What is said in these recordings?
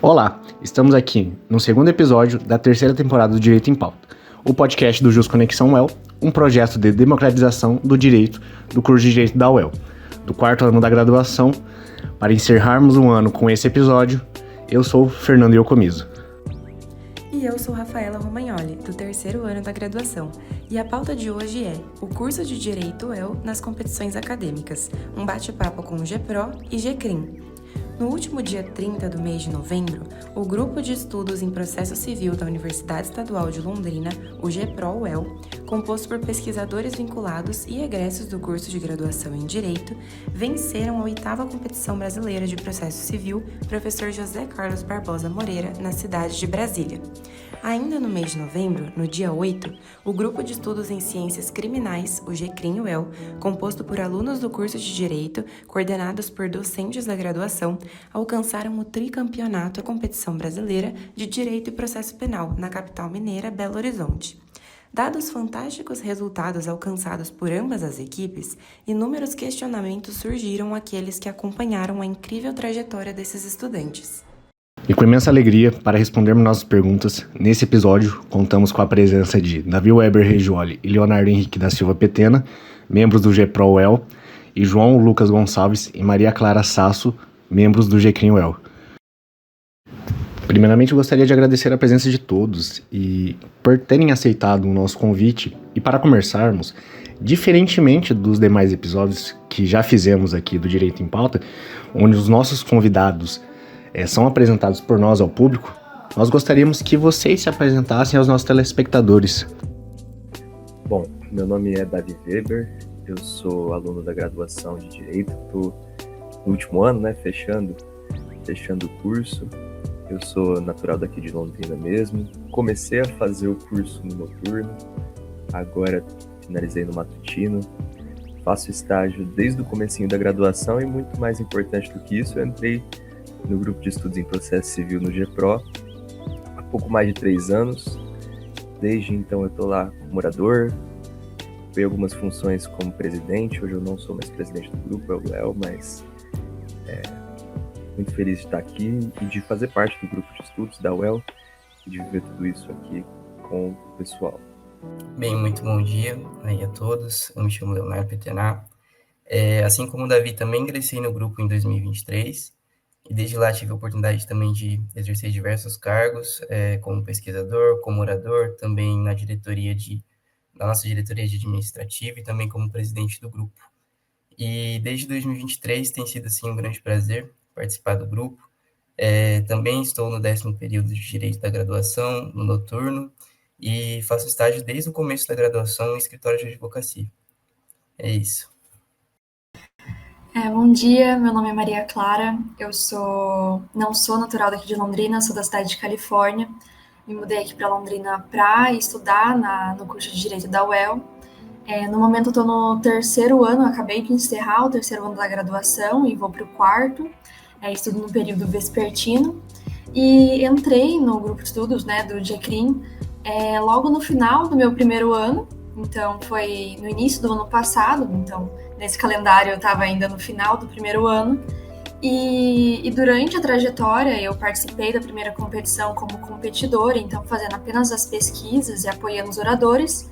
Olá, estamos aqui no segundo episódio da terceira temporada do Direito em Pauta, o podcast do Jus Conexão UEL, um projeto de democratização do direito do curso de Direito da UEL, do quarto ano da graduação. Para encerrarmos um ano com esse episódio, eu sou Fernando Iocomiso. E eu sou Rafaela Romagnoli, do terceiro ano da graduação, e a pauta de hoje é o curso de Direito UEL nas competições acadêmicas, um bate-papo com o GPRO e GCRIM. No último dia 30 do mês de novembro, o Grupo de Estudos em Processo Civil da Universidade Estadual de Londrina, o GPRO-UEL, composto por pesquisadores vinculados e egressos do curso de graduação em Direito, venceram a 8ª competição brasileira de processo civil Professor José Carlos Barbosa Moreira, na cidade de Brasília. Ainda no mês de novembro, no dia 8, o Grupo de Estudos em Ciências Criminais, o GCRIM-UEL, composto por alunos do curso de Direito, coordenados por docentes da graduação, alcançaram o tricampeonato da competição brasileira de Direito e Processo Penal, na capital mineira, Belo Horizonte. Dados os fantásticos resultados alcançados por ambas as equipes, inúmeros questionamentos surgiram àqueles que acompanharam a incrível trajetória desses estudantes. E com imensa alegria, para respondermos nossas perguntas, nesse episódio contamos com a presença de Davi Weber Regioli e Leonardo Henrique da Silva Petena, membros do GPRO-UEL, e João Lucas Gonçalves e Maria Clara Sasso, membros do GCRIM-UEL. Primeiramente, eu gostaria de agradecer a presença de todos e por terem aceitado o nosso convite. E para conversarmos, diferentemente dos demais episódios que já fizemos aqui do Direito em Pauta, onde os nossos convidados são apresentados por nós ao público, nós gostaríamos que vocês se apresentassem aos nossos telespectadores. Bom, meu nome é Davi Weber, eu sou aluno da graduação de Direito, estou no último ano, fechando o curso. Eu sou natural daqui de Londrina mesmo, comecei a fazer o curso no noturno, agora finalizei no matutino, faço estágio desde o comecinho da graduação e muito mais importante do que isso, eu entrei no Grupo de Estudos em Processo Civil no GPRO há pouco mais de 3 anos. Desde então eu estou lá como morador, tenho algumas funções como presidente. Hoje eu não sou mais presidente do grupo, é o Léo, mas muito feliz de estar aqui e de fazer parte do grupo de estudos da UEL e de viver tudo isso aqui com o pessoal. Bem, muito bom dia aí a todos, eu me chamo Leonardo Petena. Assim como o Davi, também ingressei no grupo em 2023, e desde lá tive a oportunidade também de exercer diversos cargos, como pesquisador, como orador, também na nossa diretoria de administrativa e também como presidente do grupo. E desde 2023 tem sido, assim, um grande prazer participar do grupo. Também estou no 10º período de Direito da graduação, no noturno, e faço estágio desde o começo da graduação em escritório de advocacia. É isso. Bom dia, meu nome é Maria Clara, eu não sou natural daqui de Londrina, sou da cidade de Califórnia, me mudei aqui para Londrina para estudar no curso de Direito da UEL. No momento eu estou no terceiro ano, acabei de encerrar o terceiro ano da graduação e vou para o quarto, estudo no período vespertino, e entrei no grupo de estudos do GCRIM logo no final do meu primeiro ano, então foi no início do ano passado, então nesse calendário eu estava ainda no final do primeiro ano, e durante a trajetória eu participei da primeira competição como competidora, então fazendo apenas as pesquisas e apoiando os oradores,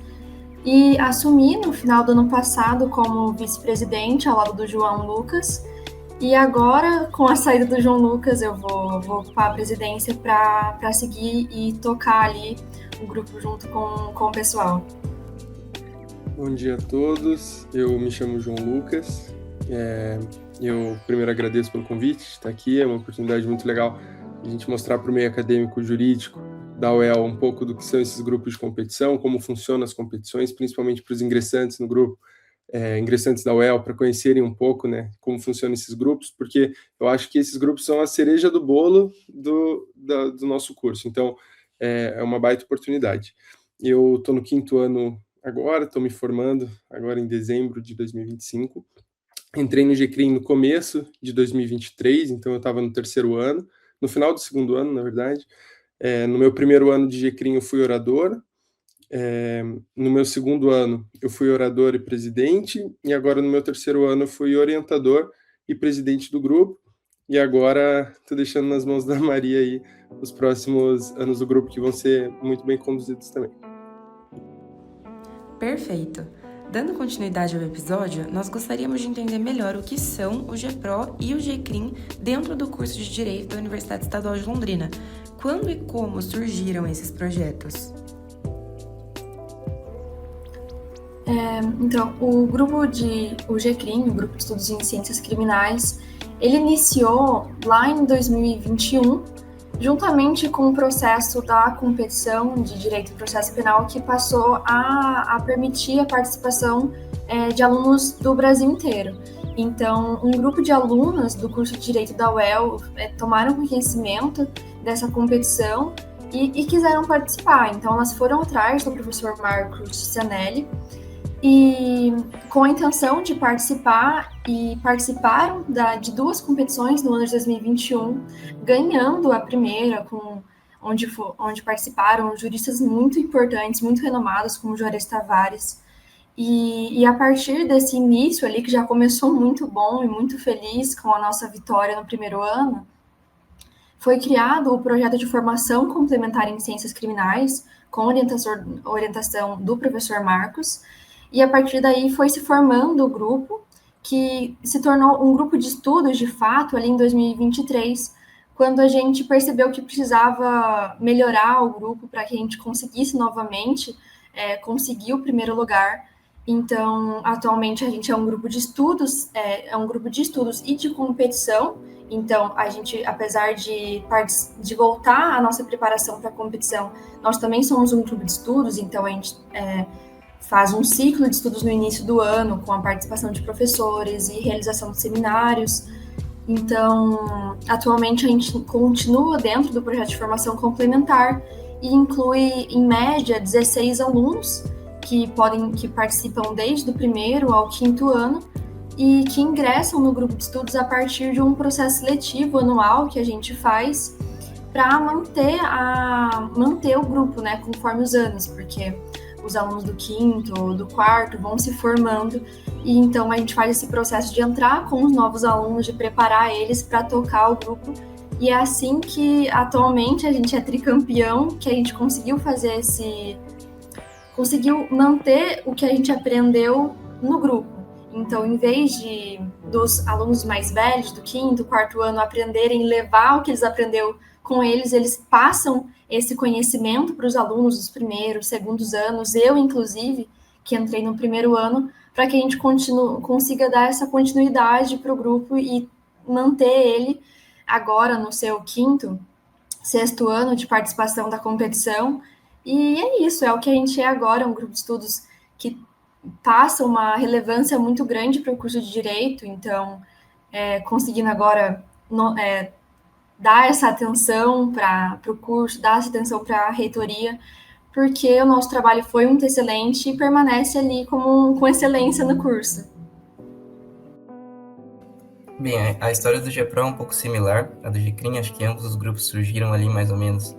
e assumi no final do ano passado como vice-presidente ao lado do João Lucas, e agora com a saída do João Lucas eu vou ocupar a presidência para seguir e tocar ali o grupo junto com o pessoal. Bom dia a todos, eu me chamo João Lucas, eu primeiro agradeço pelo convite de estar aqui, é uma oportunidade muito legal a gente mostrar para o meio acadêmico jurídico da UEL um pouco do que são esses grupos de competição, como funcionam as competições, principalmente para os ingressantes no grupo, ingressantes da UEL, para conhecerem um pouco como funcionam esses grupos, porque eu acho que esses grupos são a cereja do bolo do nosso curso, então é uma baita oportunidade. Eu estou no 5º ano agora, estou me formando agora em dezembro de 2025. Entrei no GCRIM no começo de 2023, então eu estava no terceiro ano, no final do segundo ano, na verdade. No meu primeiro ano de GCRIM eu fui orador, no meu segundo ano eu fui orador e presidente, e agora no meu terceiro ano eu fui orientador e presidente do grupo. e agora estou deixando nas mãos da Maria aí os próximos anos do grupo, que vão ser muito bem conduzidos também. Perfeito! Dando continuidade ao episódio, nós gostaríamos de entender melhor o que são o GPRO e o GCRIM dentro do curso de Direito da Universidade Estadual de Londrina. Quando e como surgiram esses projetos? Então, o GCRIM, o Grupo de Estudos em Ciências Criminais, ele iniciou lá em 2021, juntamente com o processo da competição de Direito e Processo Penal, que passou a permitir a participação de alunos do Brasil inteiro. Então, um grupo de alunas do curso de Direito da UEL tomaram conhecimento dessa competição e quiseram participar. Então, elas foram atrás do professor Marcos Cianelli, e com a intenção de participar, e participaram de 2 competições no ano de 2021, ganhando a primeira, onde participaram juristas muito importantes, muito renomados, como Juarez Tavares. E a partir desse início ali, que já começou muito bom e muito feliz com a nossa vitória no primeiro ano, foi criado o projeto de formação complementar em ciências criminais, com orientação do professor Marcos, e a partir daí foi se formando o grupo, que se tornou um grupo de estudos, de fato, ali em 2023, quando a gente percebeu que precisava melhorar o grupo para que a gente conseguisse novamente conseguir o primeiro lugar. Então, atualmente a gente é um grupo de estudos, e de competição. Então, a gente, apesar de voltar a nossa preparação para a competição, nós também somos um grupo de estudos, então a gente faz um ciclo de estudos no início do ano, com a participação de professores e realização de seminários. Então, atualmente a gente continua dentro do projeto de formação complementar e inclui, em média, 16 alunos que participam desde o primeiro ao 5º ano e que ingressam no grupo de estudos a partir de um processo seletivo anual que a gente faz para manter o grupo, né, conforme os anos, porque os alunos do 5º, do 4º vão se formando, e então a gente faz esse processo de entrar com os novos alunos, de preparar eles para tocar o grupo, e é assim que atualmente a gente é tricampeão, que a gente conseguiu manter o que a gente aprendeu no grupo. Então, em vez dos alunos mais velhos, do 5º, 4º ano, aprenderem, levar o que eles aprenderam com eles, eles passam esse conhecimento para os alunos dos primeiros, segundos anos, eu, inclusive, que entrei no primeiro ano, para que a gente consiga dar essa continuidade para o grupo e manter ele agora no seu 5º, 6º ano de participação da competição. E é isso, é o que a gente é agora, um grupo de estudos que passa uma relevância muito grande para o curso de Direito, então, conseguindo agora dar essa atenção para o curso, dar essa atenção para a reitoria, porque o nosso trabalho foi muito excelente e permanece ali com excelência no curso. Bem, a história do GPRO é um pouco similar à do GCRIM, acho que ambos os grupos surgiram ali mais ou menos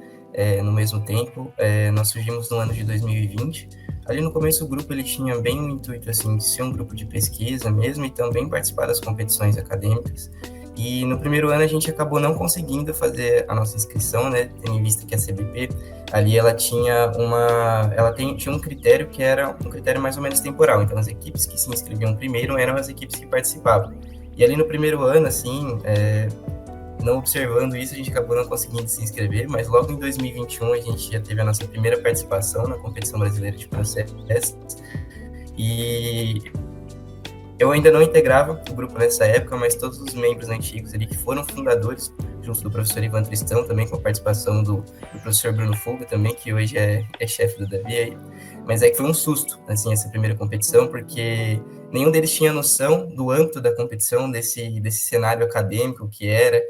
no mesmo tempo. Nós surgimos no ano de 2020. Ali no começo o grupo ele tinha bem o intuito assim, de ser um grupo de pesquisa mesmo e também participar das competições acadêmicas. E no primeiro ano a gente acabou não conseguindo fazer a nossa inscrição, né, tendo em vista que a CBP, ali ela tinha tinha um critério que era um critério mais ou menos temporal, então as equipes que se inscreviam primeiro eram as equipes que participavam. E ali no primeiro ano, assim, não observando isso, a gente acabou não conseguindo se inscrever, mas logo em 2021 a gente já teve a nossa primeira participação na Competição Brasileira de Processos, e eu ainda não integrava o grupo nessa época, mas todos os membros antigos ali que foram fundadores, junto do professor Ivan Tristão, também com a participação do professor Bruno Fuga também, que hoje é chefe do Davi aí. Mas que foi um susto, assim, essa primeira competição, porque nenhum deles tinha noção do âmbito da competição, desse cenário acadêmico que era,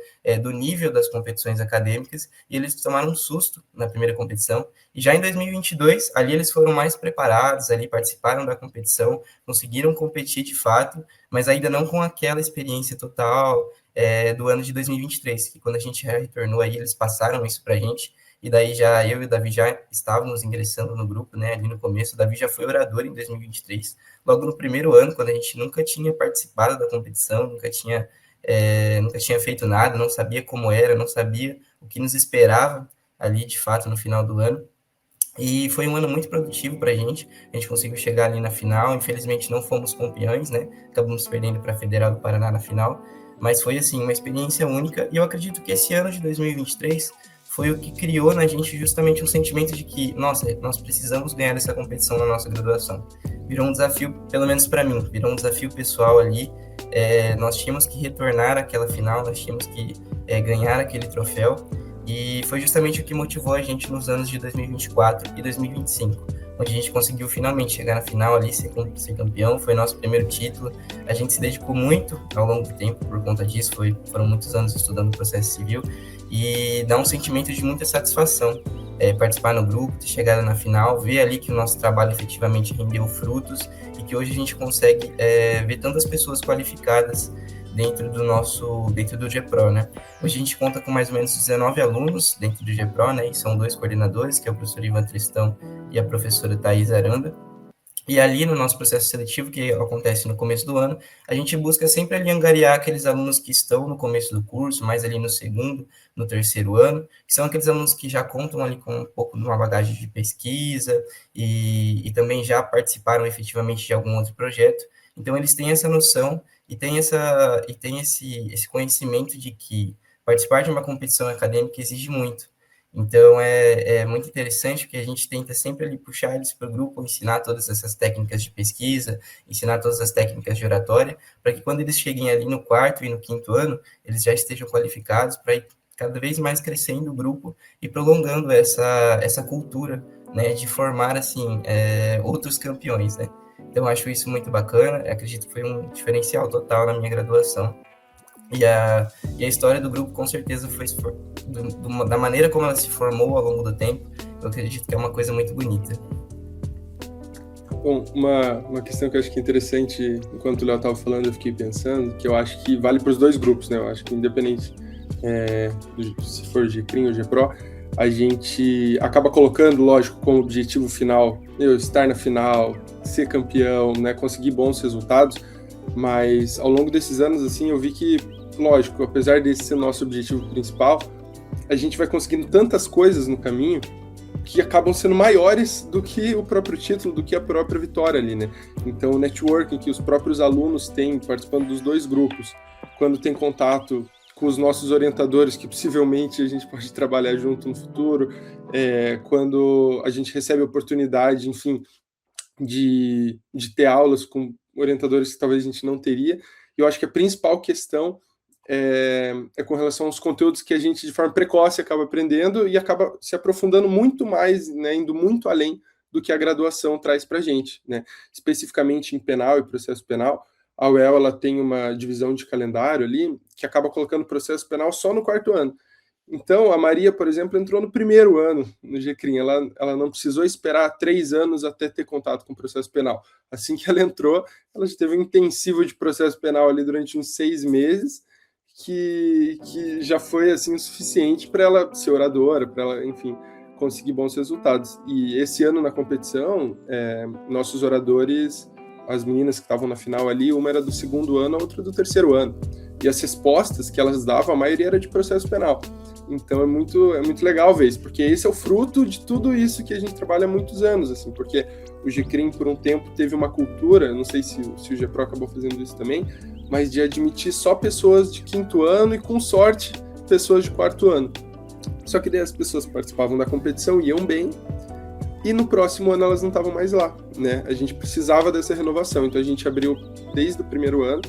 do nível das competições acadêmicas, e eles tomaram um susto na primeira competição. E já em 2022, ali eles foram mais preparados, ali participaram da competição, conseguiram competir de fato, mas ainda não com aquela experiência total do ano de 2023, que quando a gente retornou aí, eles passaram isso para a gente, e daí já eu e o Davi já estávamos ingressando no grupo, né, ali no começo. O Davi já foi orador em 2023, logo no primeiro ano, quando a gente nunca tinha participado da competição, nunca tinha nunca tinha feito nada, não sabia como era, não sabia o que nos esperava ali, de fato, no final do ano. E foi um ano muito produtivo para a gente conseguiu chegar ali na final, infelizmente não fomos campeões, né? Acabamos perdendo para a Federal do Paraná na final, mas foi, assim, uma experiência única, e eu acredito que esse ano de 2023 foi o que criou na gente justamente um sentimento de que, nossa, nós precisamos ganhar essa competição na nossa graduação. Virou um desafio, pelo menos para mim, virou um desafio pessoal ali, nós tínhamos que retornar àquela final, nós tínhamos que ganhar aquele troféu, e foi justamente o que motivou a gente nos anos de 2024 e 2025, onde a gente conseguiu finalmente chegar na final ali, ser campeão, foi nosso primeiro título. A gente se dedicou muito ao longo do tempo por conta disso, foram muitos anos estudando o processo civil, e dá um sentimento de muita satisfação participar no grupo, ter chegado na final, ver ali que o nosso trabalho efetivamente rendeu frutos, e que hoje a gente consegue ver tantas pessoas qualificadas dentro do GPRO, né? Hoje a gente conta com mais ou menos 19 alunos dentro do GPRO, né? E são 2 coordenadores, que é o professor Ivan Tristão e a professora Thais Aranda. E ali no nosso processo seletivo, que acontece no começo do ano, a gente busca sempre ali angariar aqueles alunos que estão no começo do curso, mais ali no segundo, no terceiro ano, que são aqueles alunos que já contam ali com um pouco de uma bagagem de pesquisa e também já participaram efetivamente de algum outro projeto. Então, eles têm essa noção e têm esse conhecimento de que participar de uma competição acadêmica exige muito. Então, é muito interessante que a gente tenta sempre ali puxar eles para o grupo, ensinar todas essas técnicas de pesquisa, ensinar todas as técnicas de oratória, para que quando eles cheguem ali no quarto e no quinto ano, eles já estejam qualificados para ir cada vez mais crescendo o grupo e prolongando essa cultura, né, de formar, assim, outros campeões, né. Então, acho isso muito bacana, acredito que foi um diferencial total na minha graduação. E a história do grupo, com certeza, foi da maneira como ela se formou ao longo do tempo, eu acredito que é uma coisa muito bonita. Bom, uma questão que eu acho que é interessante, enquanto o Léo estava falando, eu fiquei pensando, que eu acho que vale para os dois grupos, né? Eu acho que independente se for GCRIM ou GPRO, a gente acaba colocando, lógico, como objetivo final, estar na final, ser campeão, né? Conseguir bons resultados, mas ao longo desses anos, assim, eu vi que, lógico, apesar desse ser nosso objetivo principal, a gente vai conseguindo tantas coisas no caminho que acabam sendo maiores do que o próprio título, do que a própria vitória ali, né? Então, o networking que os próprios alunos têm participando dos dois grupos, quando tem contato com os nossos orientadores, que possivelmente a gente pode trabalhar junto no futuro, quando a gente recebe a oportunidade, enfim, de ter aulas com orientadores que talvez a gente não teria. E eu acho que a principal questão é com relação aos conteúdos que a gente, de forma precoce, acaba aprendendo e acaba se aprofundando muito mais, né, indo muito além do que a graduação traz para a gente, né? Especificamente em penal e processo penal, a UEL ela tem uma divisão de calendário ali que acaba colocando processo penal só no quarto ano. Então, a Maria, por exemplo, entrou no primeiro ano no GCRIM. Ela não precisou esperar 3 anos até ter contato com o processo penal. Assim que ela entrou, ela já teve um intensivo de processo penal ali durante uns 6 meses, que já foi assim o suficiente para ela ser oradora, para ela, enfim, conseguir bons resultados. E esse ano na competição, nossos oradores, as meninas que estavam na final ali, uma era do segundo ano, a outra do terceiro ano. E as respostas que elas davam, a maioria era de processo penal. Então é muito legal ver isso, porque esse é o fruto de tudo isso que a gente trabalha há muitos anos, assim, porque o GCRIM por um tempo teve uma cultura, não sei se o GPRO acabou fazendo isso também, mas de admitir só pessoas de quinto ano e, com sorte, pessoas de quarto ano. Só que daí as pessoas participavam da competição, iam bem, e no próximo ano elas não estavam mais lá, né? A gente precisava dessa renovação, então a gente abriu desde o primeiro ano,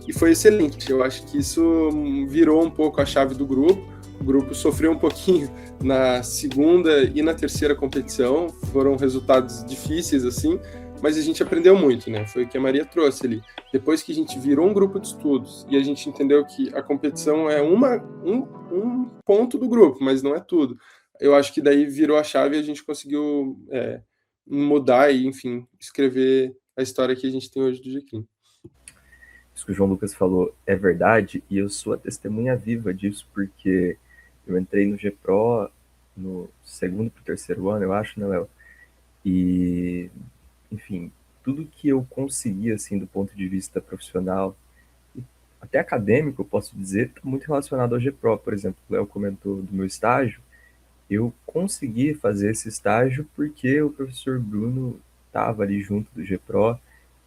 e foi excelente. Eu acho que isso virou um pouco a chave do grupo. O grupo sofreu um pouquinho na segunda e na terceira competição, foram resultados difíceis, assim, mas a gente aprendeu muito, né? Foi o que a Maria trouxe ali. Depois que a gente virou um grupo de estudos e a gente entendeu que a competição é um ponto do grupo, mas não é tudo. Eu acho que daí virou a chave e a gente conseguiu mudar e, enfim, escrever a história que a gente tem hoje do GCRIM. Isso que o João Lucas falou é verdade, e eu sou a testemunha viva disso, porque eu entrei no GPRO no segundo para o terceiro ano, eu acho, né, Léo? E, enfim, tudo que eu consegui, assim, do ponto de vista profissional, até acadêmico, eu posso dizer, está muito relacionado ao GPRO. Por exemplo, o Léo comentou do meu estágio, eu consegui fazer esse estágio porque o professor Bruno estava ali junto do GPRO,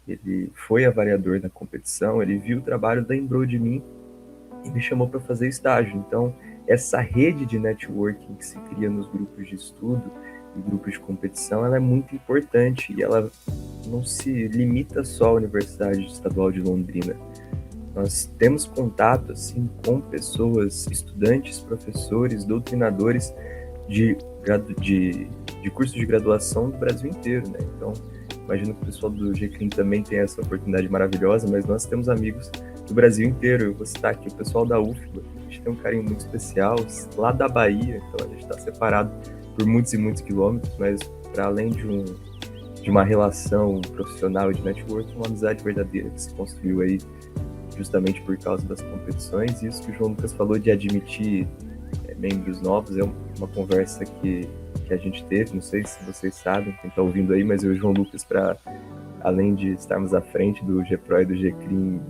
ele foi avaliador da competição, ele viu o trabalho, lembrou de mim e me chamou para fazer estágio. Então, essa rede de networking que se cria nos grupos de estudo e grupos de competição, ela é muito importante e ela não se limita só à Universidade Estadual de Londrina. Nós temos contato assim com pessoas, estudantes, professores, doutrinadores de curso de graduação do Brasil inteiro, né? Então, imagino que o pessoal do GCRIM também tem essa oportunidade maravilhosa, mas nós temos amigos do Brasil inteiro. Eu vou citar aqui o pessoal da UFBA, a gente tem um carinho muito especial, lá da Bahia, então a gente está separado por muitos e muitos quilômetros, mas para além de uma relação profissional e de network, uma amizade verdadeira que se construiu aí justamente por causa das competições. E isso que o João Lucas falou de admitir membros novos é uma conversa que a gente teve, não sei se vocês sabem, quem está ouvindo aí, mas eu e o João Lucas, além de estarmos à frente do GPRO e do GCRIM,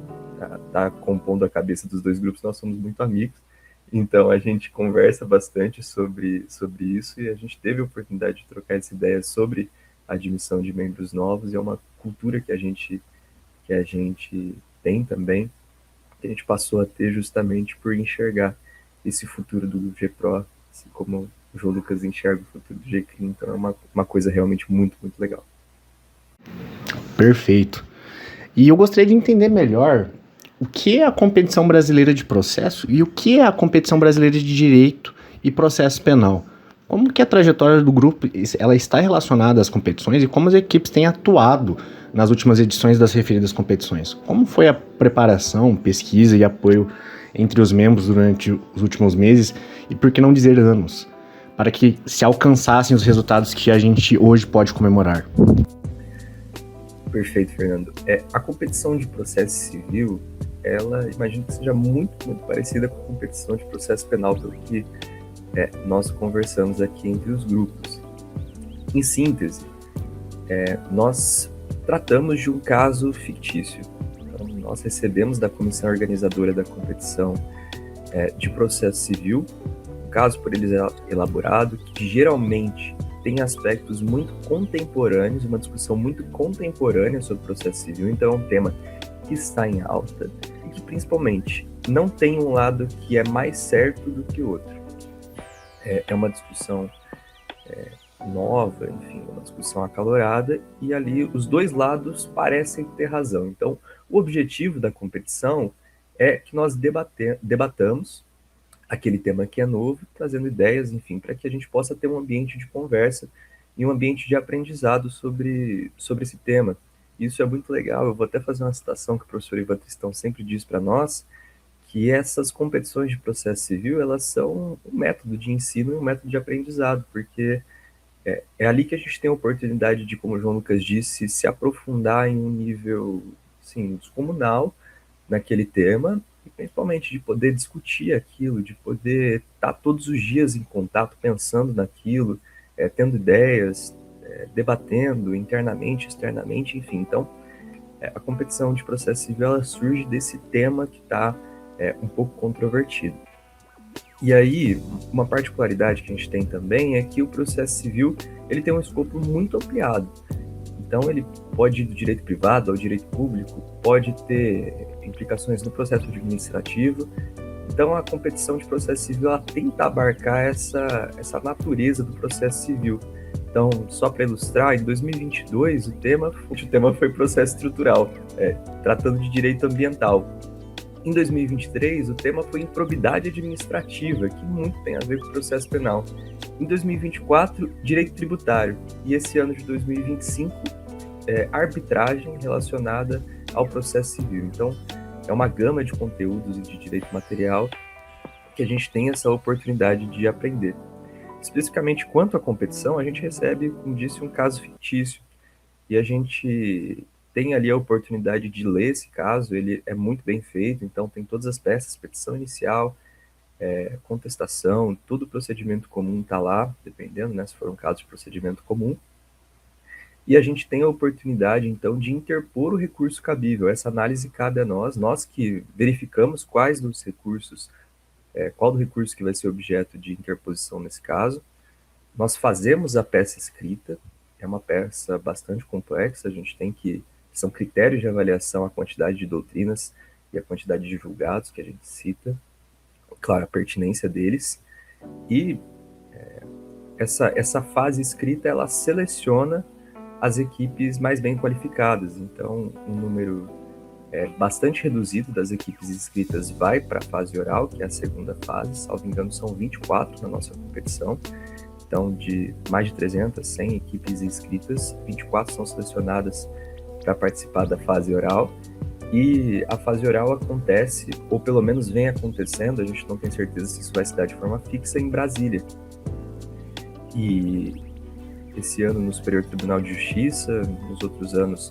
tá compondo a cabeça dos dois grupos, nós somos muito amigos, então a gente conversa bastante sobre isso e a gente teve a oportunidade de trocar essa ideia sobre a admissão de membros novos, e é uma cultura que a gente tem também, que a gente passou a ter justamente por enxergar esse futuro do GPRO, assim como o João Lucas enxerga o futuro do GCRIM, então é uma coisa realmente muito, muito legal. Perfeito. E eu gostaria de entender melhor o que é a competição brasileira de processo e o que é a competição brasileira de direito e processo penal. Como que a trajetória do grupo ela está relacionada às competições e como as equipes têm atuado nas últimas edições das referidas competições? Como foi a preparação, pesquisa e apoio entre os membros durante os últimos meses e, por que não dizer, anos, para que se alcançassem os resultados que a gente hoje pode comemorar? Perfeito, Fernando. A competição de processo civil, ela imagino que seja muito, muito parecida com a competição de processo penal, pelo que nós conversamos aqui entre os grupos. Em síntese, nós tratamos de um caso fictício. Então, nós recebemos da comissão organizadora da competição de processo civil um caso por eles elaborado, que geralmente tem aspectos muito contemporâneos, uma discussão muito contemporânea sobre o processo civil, então é um tema que está em alta e que principalmente não tem um lado que é mais certo do que o outro. É uma discussão nova, enfim, uma discussão acalorada, e ali os dois lados parecem ter razão. Então, o objetivo da competição é que nós debatamos aquele tema que é novo, trazendo ideias, enfim, para que a gente possa ter um ambiente de conversa e um ambiente de aprendizado sobre esse tema. Isso é muito legal. Eu vou até fazer uma citação que o professor Ivan Tristão sempre diz para nós, que essas competições de processo civil, elas são um método de ensino e um método de aprendizado, porque é ali que a gente tem a oportunidade de, como o João Lucas disse, se aprofundar em um nível, assim, descomunal naquele tema, e principalmente de poder discutir aquilo, de poder estar todos os dias em contato, pensando naquilo, tendo ideias, debatendo internamente, externamente, enfim. Então, a competição de processo civil, ela surge desse tema que está um pouco controvertido. E aí, uma particularidade que a gente tem também é que o processo civil, ele tem um escopo muito ampliado. Então, ele pode ir do direito privado ao direito público, pode ter implicações no processo administrativo. Então, a competição de processo civil, ela tenta abarcar essa natureza do processo civil. Então, só para ilustrar, em 2022, o tema foi processo estrutural, tratando de direito ambiental. Em 2023, o tema foi improbidade administrativa, que muito tem a ver com o processo penal. Em 2024, direito tributário. E esse ano de 2025, arbitragem relacionada ao processo civil. Então, é uma gama de conteúdos e de direito material que a gente tem essa oportunidade de aprender. Especificamente quanto à competição, a gente recebe, como disse, um caso fictício. E a gente tem ali a oportunidade de ler esse caso, ele é muito bem feito, então tem todas as peças, petição inicial, contestação, todo o procedimento comum está lá, dependendo, né, se for um caso de procedimento comum. e a gente tem a oportunidade, então, de interpor o recurso cabível. Essa análise cabe a nós que verificamos quais dos recursos, qual do recurso que vai ser objeto de interposição nesse caso. Nós fazemos a peça escrita, é uma peça bastante complexa, a gente tem que, são critérios de avaliação a quantidade de doutrinas e a quantidade de julgados que a gente cita, claro, a pertinência deles, e essa fase escrita, ela seleciona as equipes mais bem qualificadas, então um número bastante reduzido das equipes inscritas vai para a fase oral, que é a segunda fase, salvo engano são 24 na nossa competição, então de mais de 300, 100 equipes inscritas, 24 são selecionadas para participar da fase oral, e a fase oral acontece, ou pelo menos vem acontecendo, a gente não tem certeza se isso vai se dar de forma fixa, em Brasília. E esse ano no Superior Tribunal de Justiça, nos outros anos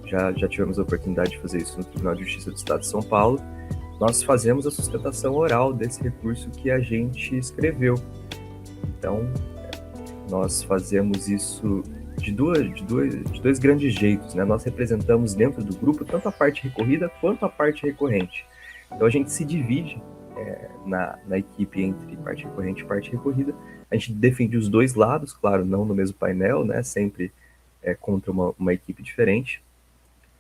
já tivemos a oportunidade de fazer isso no Tribunal de Justiça do Estado de São Paulo, nós fazemos a sustentação oral desse recurso que a gente escreveu. Então, nós fazemos isso de dois grandes jeitos, né? Nós representamos dentro do grupo tanto a parte recorrida quanto a parte recorrente. Então, a gente se divide na equipe entre parte recorrente e parte recorrida. A gente defende os dois lados, claro, não no mesmo painel, né? Sempre contra uma equipe diferente.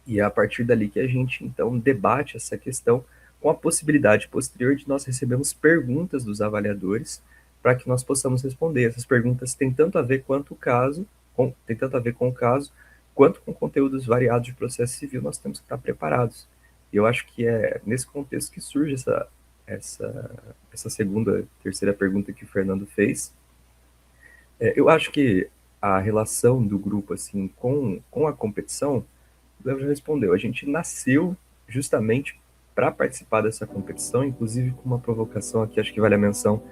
E é a partir dali que a gente, então, debate essa questão com a possibilidade posterior de nós recebermos perguntas dos avaliadores para que nós possamos responder. Essas perguntas têm tanto a ver com o caso, quanto com conteúdos variados de processo civil, nós temos que estar preparados. E eu acho que é nesse contexto que surge essa terceira pergunta que o Fernando fez. Eu acho que a relação do grupo assim com a competição, o Léo já respondeu, a gente nasceu justamente para participar dessa competição, inclusive com uma provocação aqui, acho que vale a menção,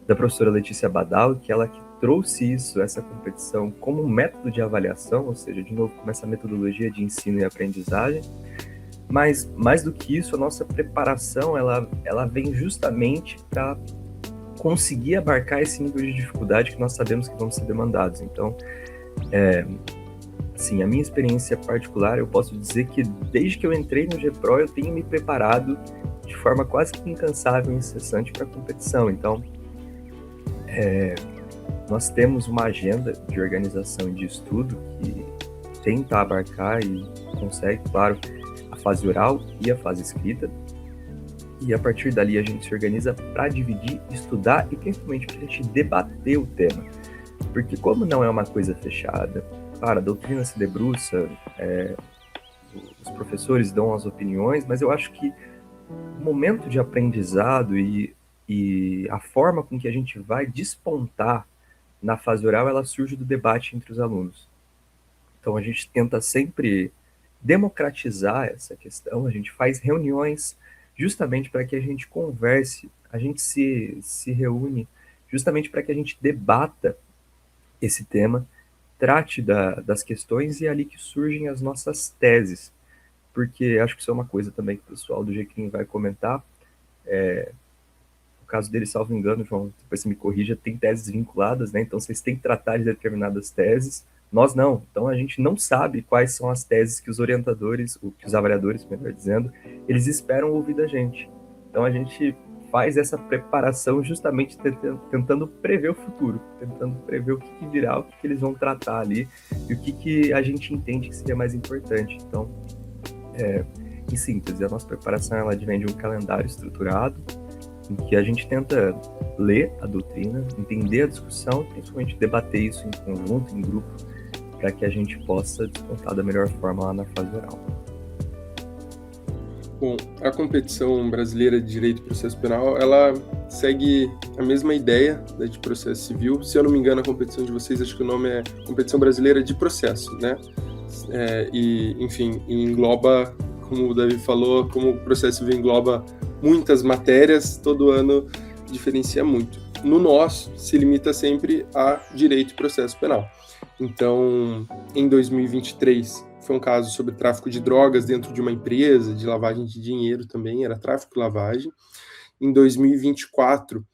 da professora Letícia Badal, que ela que trouxe essa competição como um método de avaliação, ou seja, de novo, com essa metodologia de ensino e aprendizagem, mas mais do que isso, a nossa preparação, ela vem justamente para conseguir abarcar esse nível de dificuldade que nós sabemos que vão ser demandados. Então, assim, a minha experiência particular, eu posso dizer que desde que eu entrei no GPRO, eu tenho me preparado de forma quase que incansável e incessante para a competição. Então, nós temos uma agenda de organização e de estudo que tenta abarcar e consegue, claro, a fase oral e a fase escrita, e a partir dali a gente se organiza para dividir, estudar e principalmente para a gente debater o tema, porque como não é uma coisa fechada, claro, a doutrina se debruça, os professores dão as opiniões, mas eu acho que o momento de aprendizado e a forma com que a gente vai despontar na fase oral, ela surge do debate entre os alunos. Então, a gente tenta sempre democratizar essa questão, a gente faz reuniões justamente para que a gente converse, a gente se reúne justamente para que a gente debata esse tema, trate das questões e é ali que surgem as nossas teses, porque acho que isso é uma coisa também que o pessoal do GCRIM vai comentar, caso dele, salvo engano, João, depois você me corrija, tem teses vinculadas, né? Então vocês têm que tratar de determinadas teses, nós não. Então a gente não sabe quais são as teses que os orientadores, que os avaliadores, melhor dizendo, eles esperam ouvir da gente. Então a gente faz essa preparação justamente tentando prever o futuro, tentando prever o que virá, o que eles vão tratar ali e o que a gente entende que seria mais importante. Então, em síntese, a nossa preparação ela advém de um calendário estruturado, em que a gente tenta ler a doutrina, entender a discussão, principalmente debater isso em conjunto, em grupo, para que a gente possa despontar da melhor forma lá na fase oral. Bom, a competição brasileira de direito e processo penal, ela segue a mesma ideia da de processo civil. Se eu não me engano, a competição de vocês, acho que o nome é Competição Brasileira de Processo, né? E, enfim, engloba, como o Davi falou, como o processo civil engloba muitas matérias, todo ano diferencia muito. No nosso, se limita sempre a direito e processo penal. Então, em 2023, foi um caso sobre tráfico de drogas dentro de uma empresa, de lavagem de dinheiro também, era tráfico e lavagem. Em 2024,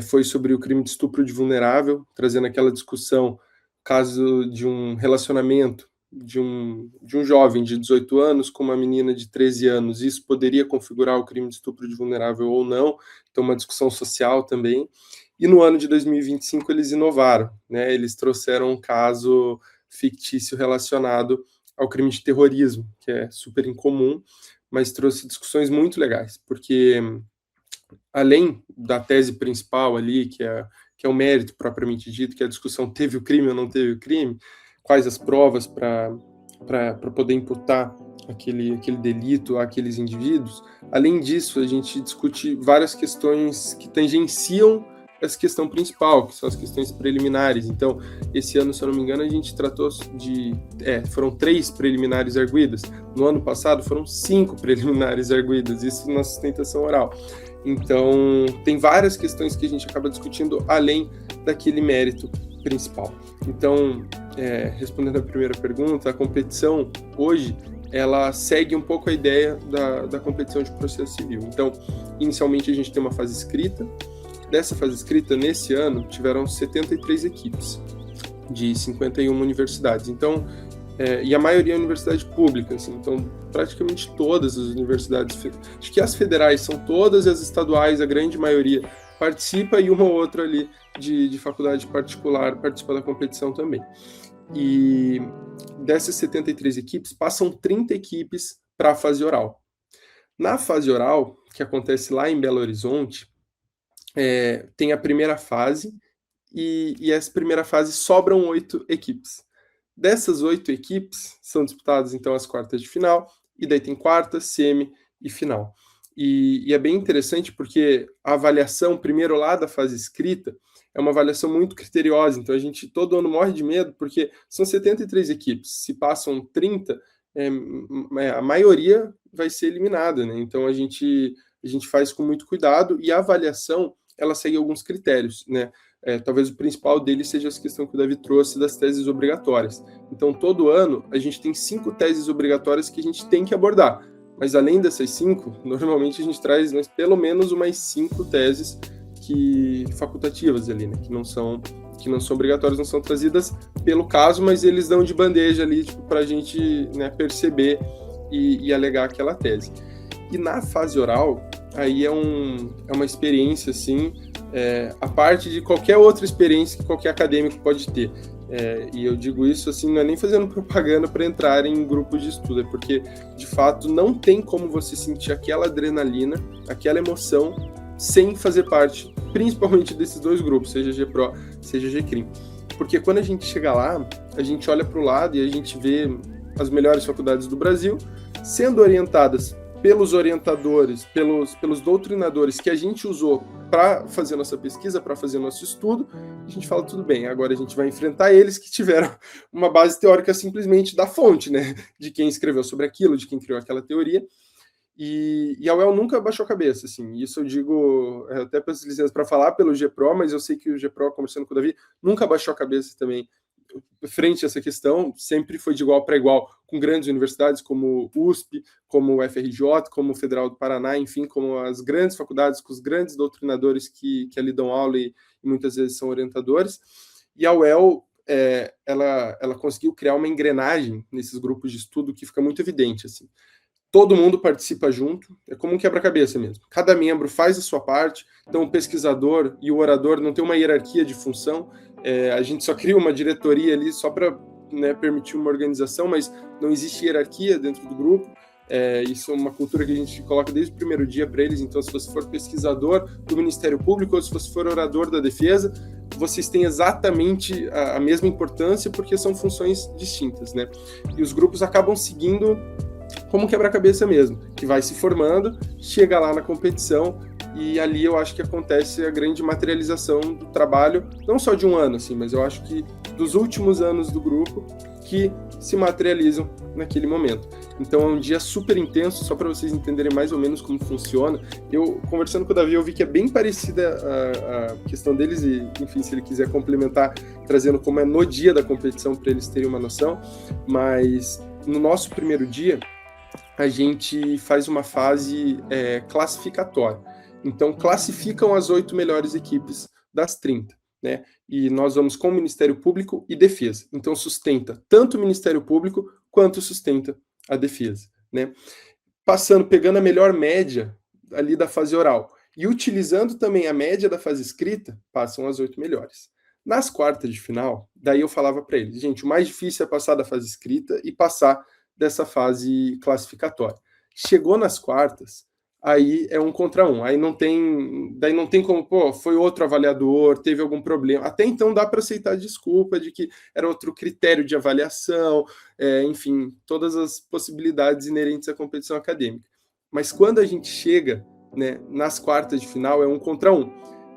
foi sobre o crime de estupro de vulnerável, trazendo aquela discussão caso de um relacionamento de um jovem de 18 anos com uma menina de 13 anos, isso poderia configurar o crime de estupro de vulnerável ou não, então uma discussão social também. E no ano de 2025 eles inovaram, né? Eles trouxeram um caso fictício relacionado ao crime de terrorismo, que é super incomum, mas trouxe discussões muito legais, porque além da tese principal ali, que é o mérito propriamente dito, que é a discussão teve o crime ou não teve o crime, quais as provas para poder imputar aquele delito àqueles indivíduos. Além disso, a gente discute várias questões que tangenciam essa questão principal, que são as questões preliminares. Então, esse ano, se eu não me engano, a gente tratou foram 3 preliminares arguidas. No ano passado, foram 5 preliminares arguidas, isso na sustentação oral. Então, tem várias questões que a gente acaba discutindo além daquele mérito principal. Então, respondendo a primeira pergunta, a competição hoje, ela segue um pouco a ideia da competição de processo civil. Então, inicialmente a gente tem uma fase escrita. Dessa fase escrita, nesse ano, tiveram 73 equipes de 51 universidades. Então, e a maioria é universidade pública, assim, então praticamente todas as universidades, acho que as federais são todas, e as estaduais, a grande maioria, participa, e uma ou outra ali de faculdade particular participa da competição também. E dessas 73 equipes, passam 30 equipes para a fase oral. Na fase oral, que acontece lá em Belo Horizonte, tem a primeira fase, e essa primeira fase sobram 8 equipes. Dessas 8 equipes, são disputadas então as quartas de final, e daí tem quarta, semi e final. E é bem interessante porque a avaliação, primeiro lá da fase escrita, é uma avaliação muito criteriosa, então a gente todo ano morre de medo, porque são 73 equipes, se passam 30, a maioria vai ser eliminada, né? Então a gente faz com muito cuidado, e a avaliação, ela segue alguns critérios, né? Talvez o principal deles seja essa questão que o Davi trouxe das teses obrigatórias. Então, todo ano, a gente tem 5 teses obrigatórias que a gente tem que abordar. Mas, além dessas 5, normalmente a gente traz pelo menos umas 5 teses facultativas ali, né? Que não são obrigatórias, não são trazidas pelo caso, mas eles dão de bandeja ali, para a gente, né, perceber e alegar aquela tese. E na fase oral, aí é uma experiência, assim, a parte de qualquer outra experiência que qualquer acadêmico pode ter. E eu digo isso, assim, não é nem fazendo propaganda para entrar em grupos de estudo, é porque, de fato, não tem como você sentir aquela adrenalina, aquela emoção, sem fazer parte, principalmente desses 2 grupos, seja GPRO, seja GCRIM. Porque quando a gente chega lá, a gente olha para o lado e a gente vê as melhores faculdades do Brasil sendo orientadas pelos orientadores, pelos doutrinadores que a gente usou para fazer nossa pesquisa, para fazer nosso estudo. A gente fala, tudo bem, agora a gente vai enfrentar eles que tiveram uma base teórica simplesmente da fonte, né? De quem escreveu sobre aquilo, de quem criou aquela teoria. E a UEL nunca baixou a cabeça, assim. Isso eu digo, até peço licença para falar pelo GPRO, mas eu sei que o GPRO, conversando com o Davi, nunca baixou a cabeça também frente a essa questão, sempre foi de igual para igual com grandes universidades como USP, como o FRJ, como o Federal do Paraná, enfim, como as grandes faculdades, com os grandes doutrinadores que ali dão aula e muitas vezes são orientadores. E a UEL, ela conseguiu criar uma engrenagem nesses grupos de estudo que fica muito evidente, assim. Todo mundo participa junto, é como um quebra-cabeça mesmo. Cada membro faz a sua parte, então o pesquisador e o orador não tem uma hierarquia de função, a gente só cria uma diretoria ali só para, né, permitir uma organização, mas não existe hierarquia dentro do grupo. Isso é uma cultura que a gente coloca desde o primeiro dia para eles. Então, se você for pesquisador do Ministério Público ou se você for orador da defesa, vocês têm exatamente a mesma importância, porque são funções distintas, né? E os grupos acabam seguindo como quebra-cabeça mesmo, que vai se formando, chega lá na competição, e ali eu acho que acontece a grande materialização do trabalho, não só de um ano, assim, mas eu acho que dos últimos anos do grupo, que se materializam naquele momento. Então é um dia super intenso, só para vocês entenderem mais ou menos como funciona. Eu, conversando com o Davi, eu vi que é bem parecida a questão deles, e, enfim, se ele quiser complementar, trazendo como é no dia da competição, para eles terem uma noção, mas no nosso primeiro dia, a gente faz uma fase classificatória. Então, classificam as 8 melhores equipes das 30. né? E nós vamos com o Ministério Público e Defesa. Então, sustenta tanto o Ministério Público quanto sustenta a Defesa, né? Pegando a melhor média ali da fase oral e utilizando também a média da fase escrita, passam as 8 melhores. Nas quartas de final, daí eu falava para eles, gente, o mais difícil é passar da fase escrita e passar dessa fase classificatória. Chegou nas quartas, aí é 1 contra 1. Daí não tem como, foi outro avaliador, teve algum problema. Até então dá para aceitar a desculpa de que era outro critério de avaliação, enfim, todas as possibilidades inerentes à competição acadêmica. Mas quando a gente chega, né, nas quartas de final, é 1 contra 1.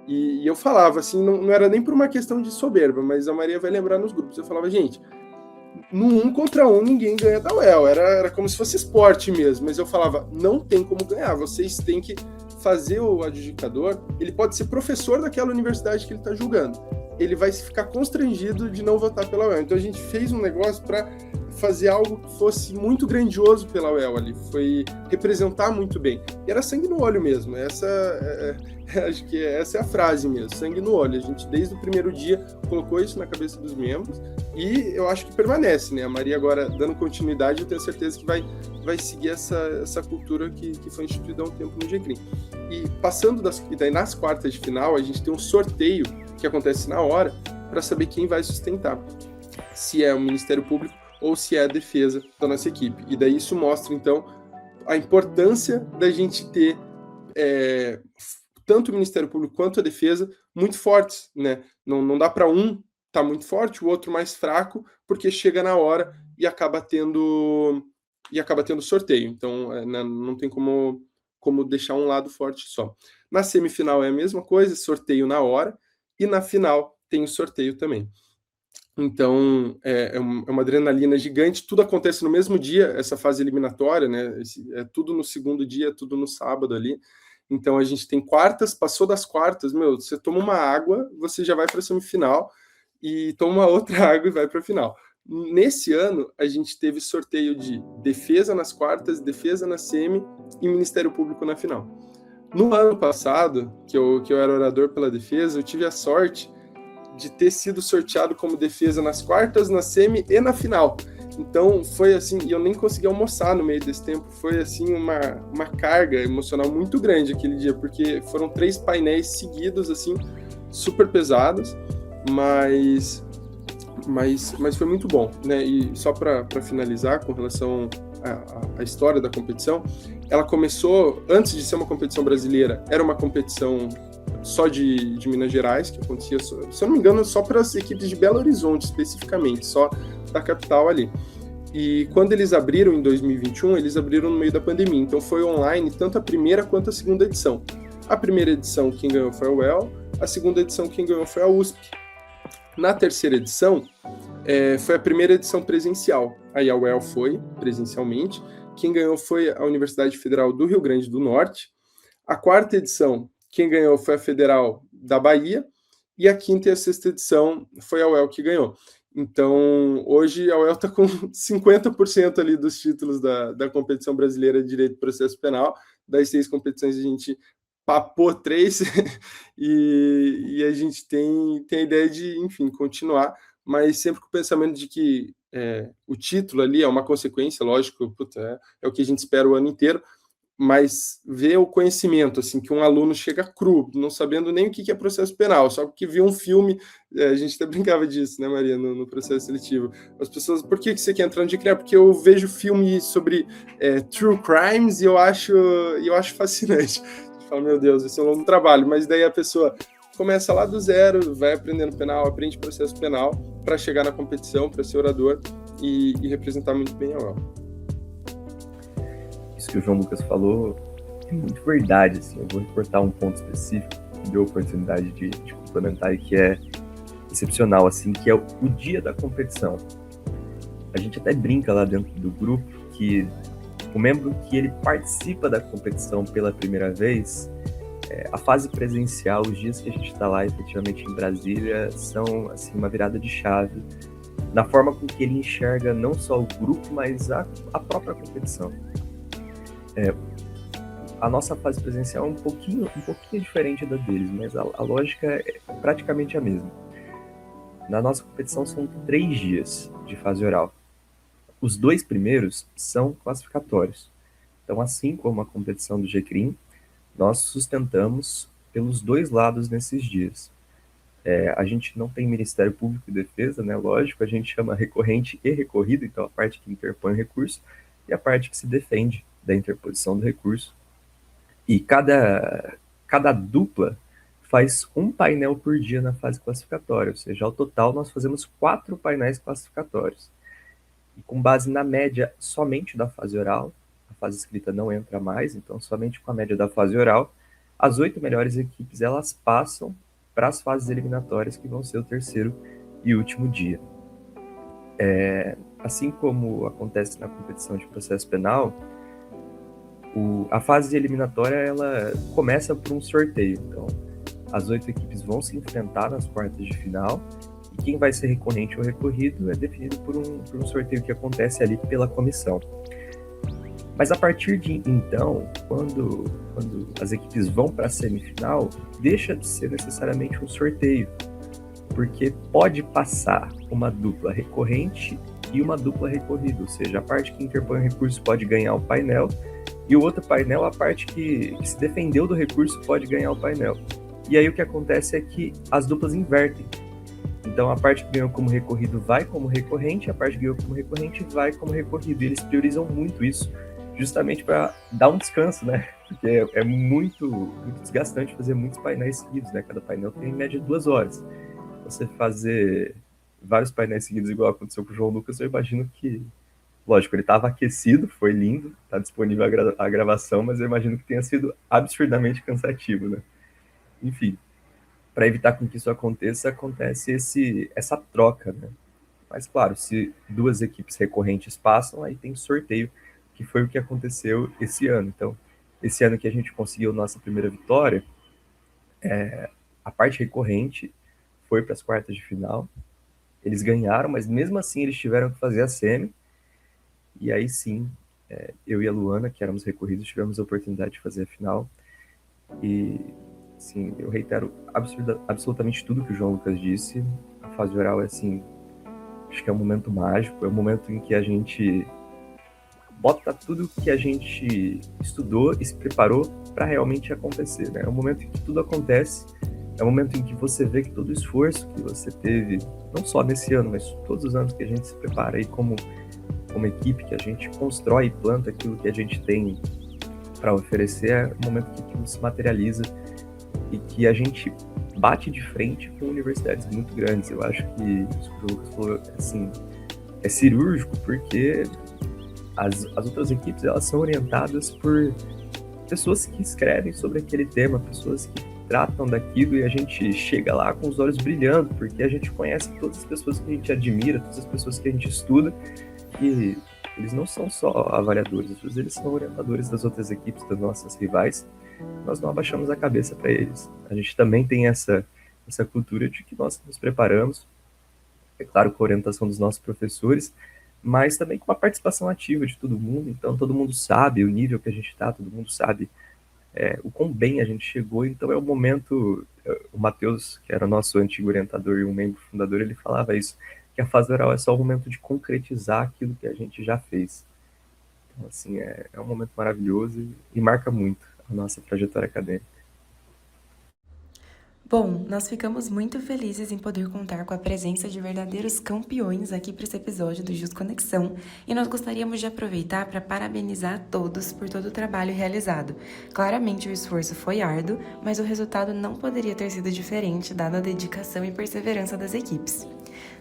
E eu falava assim, não era nem por uma questão de soberba, mas a Maria vai lembrar nos grupos. Eu falava, gente, no 1 contra 1 ninguém ganha da UEL, era como se fosse esporte mesmo, mas eu falava, não tem como ganhar, vocês têm que fazer o adjudicador, ele pode ser professor daquela universidade que ele está julgando, ele vai ficar constrangido de não votar pela UEL. Então a gente fez um negócio para fazer algo que fosse muito grandioso pela UEL ali, foi representar muito bem, e era sangue no olho mesmo, acho que essa é a frase mesmo, sangue no olho. A gente desde o primeiro dia colocou isso na cabeça dos membros e eu acho que permanece, né? A Maria agora dando continuidade, eu tenho certeza que vai seguir essa cultura que foi instituída há um tempo no GCRIM. E passando daí nas quartas de final, a gente tem um sorteio que acontece na hora para saber quem vai sustentar, se é o Ministério Público ou se é a defesa da nossa equipe. E daí isso mostra, então, a importância da gente ter tanto o Ministério Público quanto a defesa muito fortes, né? Não dá para um estar muito forte, o outro mais fraco, porque chega na hora e acaba tendo sorteio. Então, não tem como deixar um lado forte só. Na semifinal é a mesma coisa, sorteio na hora, e na final tem o sorteio também. Então, é uma adrenalina gigante, tudo acontece no mesmo dia, essa fase eliminatória, né? É tudo no segundo dia, tudo no sábado ali. Então, a gente tem quartas, passou das quartas, você toma uma água, você já vai para a semifinal, e toma uma outra água e vai para a final. Nesse ano, a gente teve sorteio de defesa nas quartas, defesa na semi e Ministério Público na final. No ano passado, que eu era orador pela defesa, eu tive a sorte de ter sido sorteado como defesa nas quartas, na semi e na final. Então, foi assim, e eu nem consegui almoçar no meio desse tempo, foi assim uma carga emocional muito grande aquele dia, porque foram 3 painéis seguidos, assim, super pesados, mas foi muito bom, né? E só para finalizar, com relação à história da competição, ela começou, antes de ser uma competição brasileira, era uma competição só de Minas Gerais, que acontecia, se eu não me engano, só para as equipes de Belo Horizonte, especificamente, só da capital ali. E quando eles abriram em 2021, eles abriram no meio da pandemia, então foi online tanto a primeira quanto a segunda edição. A primeira edição quem ganhou foi a UEL, a segunda edição quem ganhou foi a USP. Na terceira edição, foi a primeira edição presencial, aí a UEL foi presencialmente, quem ganhou foi a Universidade Federal do Rio Grande do Norte, a quarta edição quem ganhou foi a Federal da Bahia, e a quinta e a sexta edição foi a UEL que ganhou. Então, hoje a UEL está com 50% ali dos títulos da competição brasileira de Direito e Processo Penal. Das 6 competições, a gente papou 3 e a gente tem a ideia de, enfim, continuar, mas sempre com o pensamento de que o título ali é uma consequência, lógico, é o que a gente espera o ano inteiro, mas ver o conhecimento, assim, que um aluno chega cru, não sabendo nem o que é processo penal, só porque viu um filme, a gente até brincava disso, né, Maria, no processo seletivo. As pessoas, por que você quer entrar no DICREA? Porque eu vejo filme sobre true crimes e eu acho fascinante. A gente fala, meu Deus, esse é um longo trabalho, mas daí a pessoa começa lá do zero, vai aprendendo penal, aprende processo penal, para chegar na competição, para ser orador e representar muito bem a UEL. Isso que o João Lucas falou é muito verdade, assim. Eu vou reportar um ponto específico que deu a oportunidade de complementar e que é excepcional, assim, que é o dia da competição. A gente até brinca lá dentro do grupo que o membro que ele participa da competição pela primeira vez, a fase presencial, os dias que a gente está lá efetivamente em Brasília, são assim, uma virada de chave na forma com que ele enxerga não só o grupo, mas a própria competição. A nossa fase presencial é um pouquinho diferente da deles, mas a lógica é praticamente a mesma. na nossa competição são 3 dias de fase oral. Os 2 primeiros são classificatórios. Então, assim como a competição do GCRIM, nós sustentamos pelos 2 lados nesses dias. A gente não tem Ministério Público e Defesa, né? Lógico, a gente chama recorrente e recorrido, então a parte que interpõe o recurso e a parte que se defende da interposição do recurso. E cada dupla faz um painel por dia na fase classificatória, ou seja, ao total nós fazemos 4 painéis classificatórios. E com base na média somente da fase oral, a fase escrita não entra mais, então somente com a média da fase oral, as 8 melhores equipes elas passam para as fases eliminatórias, que vão ser o terceiro e último dia. Assim como acontece na competição de processo penal, a fase eliminatória ela começa por um sorteio. Então, as 8 equipes vão se enfrentar nas quartas de final, e quem vai ser recorrente ou recorrido é definido por um sorteio que acontece ali pela comissão. Mas a partir de então, quando as equipes vão para a semifinal, deixa de ser necessariamente um sorteio, porque pode passar uma dupla recorrente e uma dupla recorrida, ou seja, a parte que interpõe o recurso pode ganhar o painel, e o outro painel, a parte que se defendeu do recurso, pode ganhar o painel. E aí o que acontece é que as duplas invertem. Então a parte que ganhou como recorrido vai como recorrente, a parte que ganhou como recorrente vai como recorrido. E eles priorizam muito isso, justamente para dar um descanso, né? Porque é muito desgastante fazer muitos painéis seguidos, né? Cada painel tem em média 2 horas. Você fazer vários painéis seguidos, igual aconteceu com o João Lucas, eu imagino que, lógico, ele estava aquecido, foi lindo, está disponível a gravação, mas eu imagino que tenha sido absurdamente cansativo, né? Enfim, para evitar com que isso aconteça, acontece essa troca, né? Mas, claro, se 2 equipes recorrentes passam, aí tem sorteio, que foi o que aconteceu esse ano. Então, esse ano que a gente conseguiu nossa primeira vitória, a parte recorrente foi para as quartas de final. Eles ganharam, mas mesmo assim eles tiveram que fazer a semi. E aí sim, eu e a Luana, que éramos recorridos, tivemos a oportunidade de fazer a final. E, assim, eu reitero absolutamente tudo que o João Lucas disse. A fase oral é, assim, acho que é um momento mágico, é um momento em que a gente bota tudo que a gente estudou e se preparou para realmente acontecer, né? É um momento em que tudo acontece, é um momento em que você vê que todo o esforço que você teve, não só nesse ano, mas todos os anos que a gente se prepara aí como equipe, que a gente constrói e planta aquilo que a gente tem para oferecer, é um momento que aquilo se materializa e que a gente bate de frente com universidades muito grandes. Eu acho que isso que o Lucas falou, assim, é cirúrgico, porque as outras equipes, elas são orientadas por pessoas que escrevem sobre aquele tema, pessoas que tratam daquilo, e a gente chega lá com os olhos brilhando, porque a gente conhece todas as pessoas que a gente admira, todas as pessoas que a gente estuda, e eles não são só avaliadores, às vezes eles são orientadores das outras equipes, das nossas rivais. Nós não abaixamos a cabeça para eles. A gente também tem essa cultura de que nós nos preparamos, é claro, com a orientação dos nossos professores, mas também com a participação ativa de todo mundo. Então todo mundo sabe o nível que a gente está, todo mundo sabe o quão bem a gente chegou. Então é o momento, o Matheus, que era nosso antigo orientador e um membro fundador, ele falava isso, que a fase oral é só o momento de concretizar aquilo que a gente já fez. Então, assim, é um momento maravilhoso e marca muito a nossa trajetória acadêmica. Bom, nós ficamos muito felizes em poder contar com a presença de verdadeiros campeões aqui para esse episódio do Just Conexão, e nós gostaríamos de aproveitar para parabenizar a todos por todo o trabalho realizado. Claramente o esforço foi árduo, mas o resultado não poderia ter sido diferente, dada a dedicação e perseverança das equipes.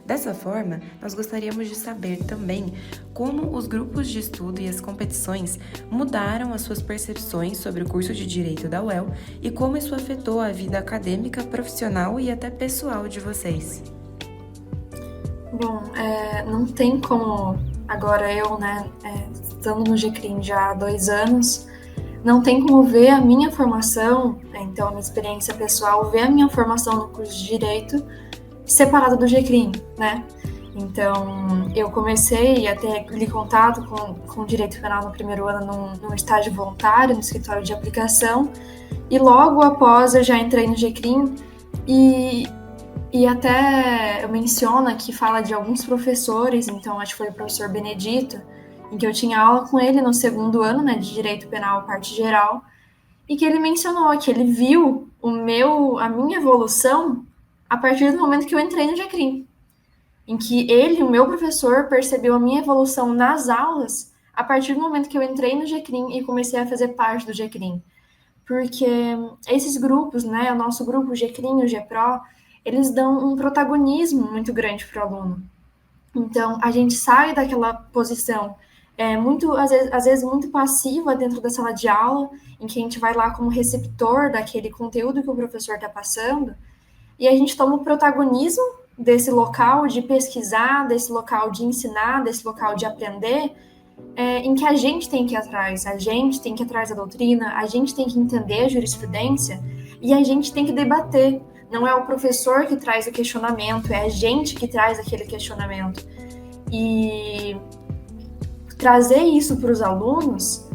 Dessa forma, nós gostaríamos de saber também como os grupos de estudo e as competições mudaram as suas percepções sobre o curso de Direito da UEL e como isso afetou a vida acadêmica, profissional e até pessoal de vocês. Bom, não tem como, agora eu, estando no GCRIM já há 2 anos, não tem como ver a minha formação, então a minha experiência pessoal, ver a minha formação no curso de Direito separado do GCRIM, né? Então, eu comecei a ter contato com Direito Penal no primeiro ano num estágio voluntário, no escritório de aplicação, e logo após eu já entrei no GCRIM, e E até eu menciono que fala de alguns professores, então acho que foi o professor Benedito, em que eu tinha aula com ele no segundo ano, né, de Direito Penal, parte geral, e que ele mencionou que ele viu a minha evolução a partir do momento que eu entrei no GECRIM, em que ele, o meu professor, percebeu a minha evolução nas aulas a partir do momento que eu entrei no GECRIM e comecei a fazer parte do GECRIM. Porque esses grupos, né, o nosso grupo, o GECRIM e o GEPRO, eles dão um protagonismo muito grande para o aluno. Então, a gente sai daquela posição muito, às vezes, muito passiva dentro da sala de aula, em que a gente vai lá como receptor daquele conteúdo que o professor está passando, e a gente toma o protagonismo desse local de pesquisar, desse local de ensinar, desse local de aprender, em que a gente tem que ir atrás, a gente tem que ir atrás da doutrina, a gente tem que entender a jurisprudência e a gente tem que debater. Não é o professor que traz o questionamento, é a gente que traz aquele questionamento. E trazer isso para os alunos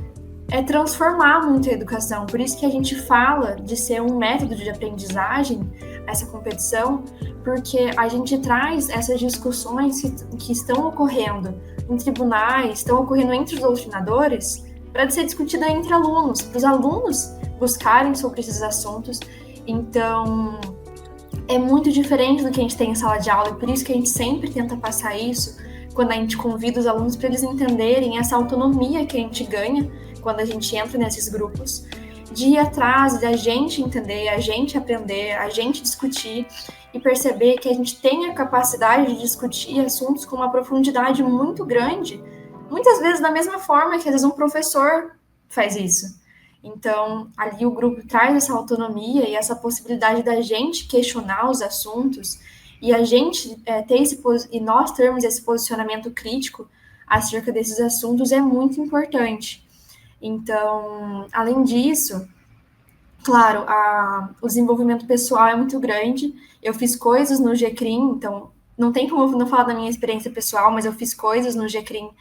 é transformar muito a educação. Por isso que a gente fala de ser um método de aprendizagem, essa competição, porque a gente traz essas discussões que estão ocorrendo em tribunais, estão ocorrendo entre os doutrinadores, para ser discutida entre alunos, para os alunos buscarem sobre esses assuntos. Então, é muito diferente do que a gente tem em sala de aula, e por isso que a gente sempre tenta passar isso quando a gente convida os alunos para eles entenderem essa autonomia que a gente ganha quando a gente entra nesses grupos, de ir atrás, da gente entender, a gente aprender, a gente discutir e perceber que a gente tem a capacidade de discutir assuntos com uma profundidade muito grande, muitas vezes da mesma forma que às vezes um professor faz isso. Então, ali o grupo traz essa autonomia e essa possibilidade da gente questionar os assuntos e a gente e nós termos esse posicionamento crítico acerca desses assuntos é muito importante. Então, além disso, claro, o desenvolvimento pessoal é muito grande. Eu fiz coisas no GECRIM, então não tem como eu não falar da minha experiência pessoal, mas eu fiz coisas no GECRIM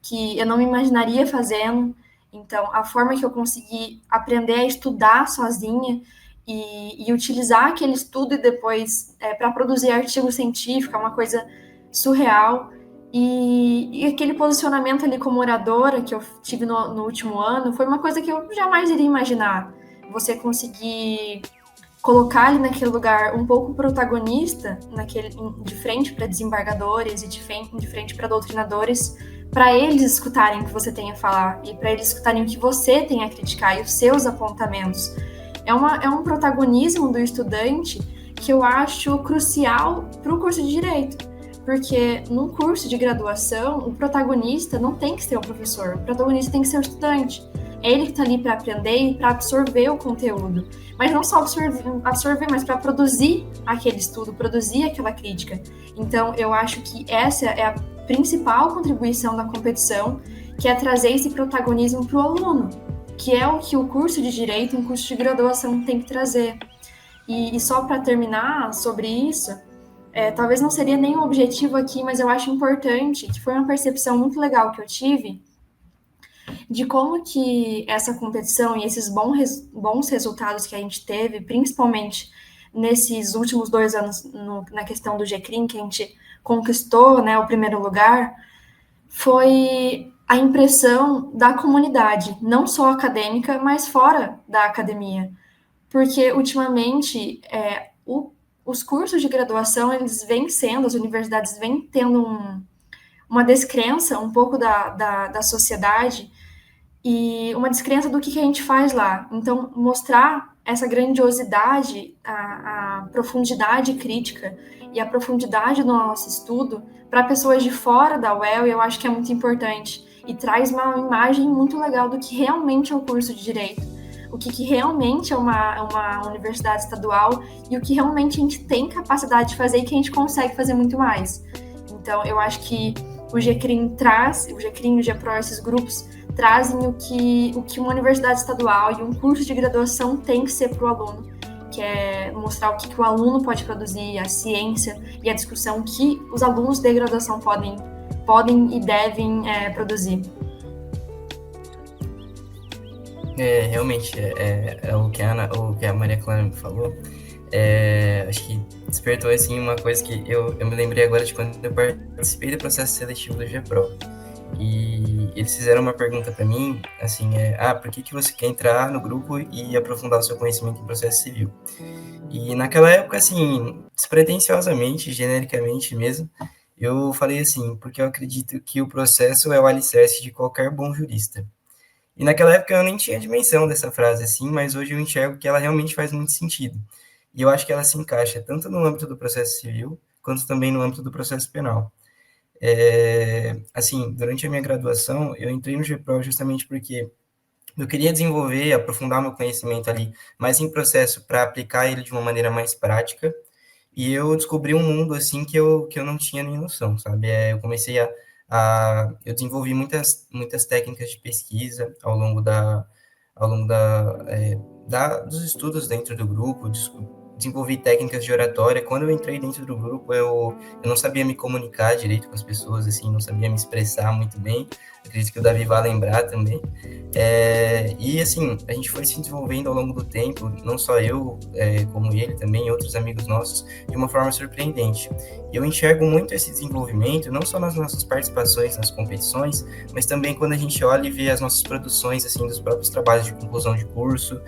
que eu não me imaginaria fazendo. Então, a forma que eu consegui aprender a estudar sozinha e utilizar aquele estudo e depois para produzir artigo científico é uma coisa surreal. E aquele posicionamento ali como oradora que eu tive no último ano foi uma coisa que eu jamais iria imaginar. Você conseguir colocar ali naquele lugar um pouco protagonista, de frente para desembargadores e de frente para doutrinadores, para eles escutarem o que você tem a falar e para eles escutarem o que você tem a criticar e os seus apontamentos. É um protagonismo do estudante que eu acho crucial para o curso de Direito. Porque num curso de graduação, o protagonista não tem que ser o professor, o protagonista tem que ser o estudante. É ele que está ali para aprender e para absorver o conteúdo. Mas não só absorver, mas para produzir aquele estudo, produzir aquela crítica. Então, eu acho que essa é a principal contribuição da competição, que é trazer esse protagonismo para o aluno, que é o que o curso de Direito, um curso de graduação, tem que trazer. E só para terminar sobre isso, talvez não seria nem o objetivo aqui, mas eu acho importante, que foi uma percepção muito legal que eu tive, de como que essa competição e esses bons resultados que a gente teve, principalmente nesses últimos 2 anos na questão do GECRIM, que a gente conquistou, né, o primeiro lugar, foi a impressão da comunidade, não só acadêmica, mas fora da academia. Porque, ultimamente, os cursos de graduação, eles vêm sendo, as universidades vêm tendo uma descrença um pouco da sociedade e uma descrença do que a gente faz lá. Então, mostrar essa grandiosidade, a profundidade crítica e a profundidade do nosso estudo para pessoas de fora da UEL, eu acho que é muito importante e traz uma imagem muito legal do que realmente é o curso de Direito, o que realmente é uma universidade estadual e o que realmente a gente tem capacidade de fazer e que a gente consegue fazer muito mais. Então, eu acho que o GECRIM e o GEPRO, esses grupos, trazem o que uma universidade estadual e um curso de graduação tem que ser para o aluno, que é mostrar o que o aluno pode produzir, a ciência e a discussão que os alunos de graduação podem e devem produzir. Realmente, o que a Maria Clara me falou Acho que despertou, assim, uma coisa que eu me lembrei agora de quando eu participei do processo seletivo do GPRO. E eles fizeram uma pergunta para mim, assim, por que você quer entrar no grupo e aprofundar o seu conhecimento em processo civil? E naquela época, assim, despretensiosamente, genericamente mesmo, eu falei assim, porque eu acredito que o processo é o alicerce de qualquer bom jurista. E naquela época eu nem tinha dimensão dessa frase assim, mas hoje eu enxergo que ela realmente faz muito sentido. E eu acho que ela se encaixa tanto no âmbito do processo civil, quanto também no âmbito do processo penal. Assim, durante a minha graduação, eu entrei no GPRO justamente porque eu queria desenvolver, aprofundar meu conhecimento ali, mais em processo para aplicar ele de uma maneira mais prática, e eu descobri um mundo, assim, que eu não tinha nem noção, sabe? Eu comecei eu desenvolvi muitas técnicas de pesquisa ao longo dos estudos dentro do grupo, desenvolvi técnicas de oratória. Quando eu entrei dentro do grupo, eu não sabia me comunicar direito com as pessoas, assim, não sabia me expressar muito bem. Acredito que o Davi vai lembrar também. E, assim, a gente foi se desenvolvendo ao longo do tempo, não só eu, como ele também, e outros amigos nossos, de uma forma surpreendente. E eu enxergo muito esse desenvolvimento, não só nas nossas participações nas competições, mas também quando a gente olha e vê as nossas produções, assim, dos próprios trabalhos de conclusão de curso,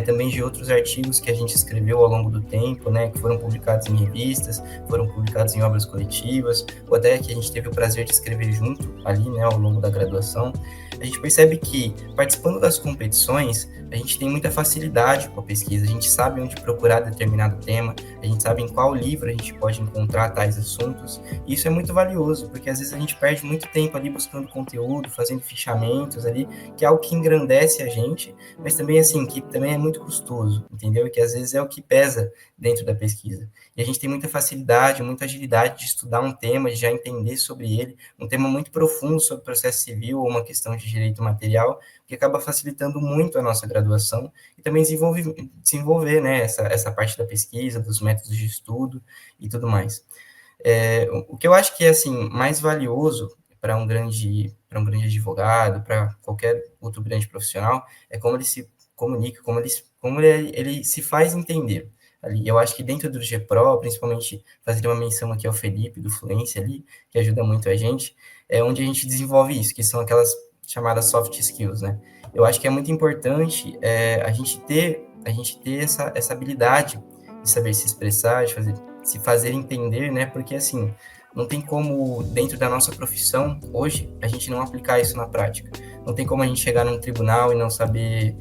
também de outros artigos que a gente escreveu ao longo do tempo, né, que foram publicados em revistas, foram publicados em obras coletivas, ou até que a gente teve o prazer de escrever junto ali, né, ao longo da graduação. A gente percebe que, participando das competições, a gente tem muita facilidade com a pesquisa, a gente sabe onde procurar determinado tema, a gente sabe em qual livro a gente pode encontrar tais assuntos, e isso é muito valioso, porque às vezes a gente perde muito tempo ali buscando conteúdo, fazendo fichamentos ali, que é algo que engrandece a gente, mas também, assim, que também é muito custoso, entendeu? Que às vezes é o que pesa dentro da pesquisa. E a gente tem muita facilidade, muita agilidade de estudar um tema, de já entender sobre ele, um tema muito profundo sobre processo civil ou uma questão de direito material, que acaba facilitando muito a nossa graduação e também desenvolver, né, essa parte da pesquisa, dos métodos de estudo e tudo mais. O que eu acho que é, assim, mais valioso para um grande advogado, para qualquer outro grande profissional, é como ele se comunica, como ele se faz entender. Ali, eu acho que dentro do GPRO, principalmente fazer uma menção aqui ao Felipe, do Fluência ali, que ajuda muito a gente, é onde a gente desenvolve isso, que são aquelas chamadas soft skills, né? Eu acho que é muito importante a gente ter essa habilidade de saber se expressar, de se fazer entender, né? Porque, assim, não tem como, dentro da nossa profissão, hoje, a gente não aplicar isso na prática. Não tem como a gente chegar num tribunal e não saber,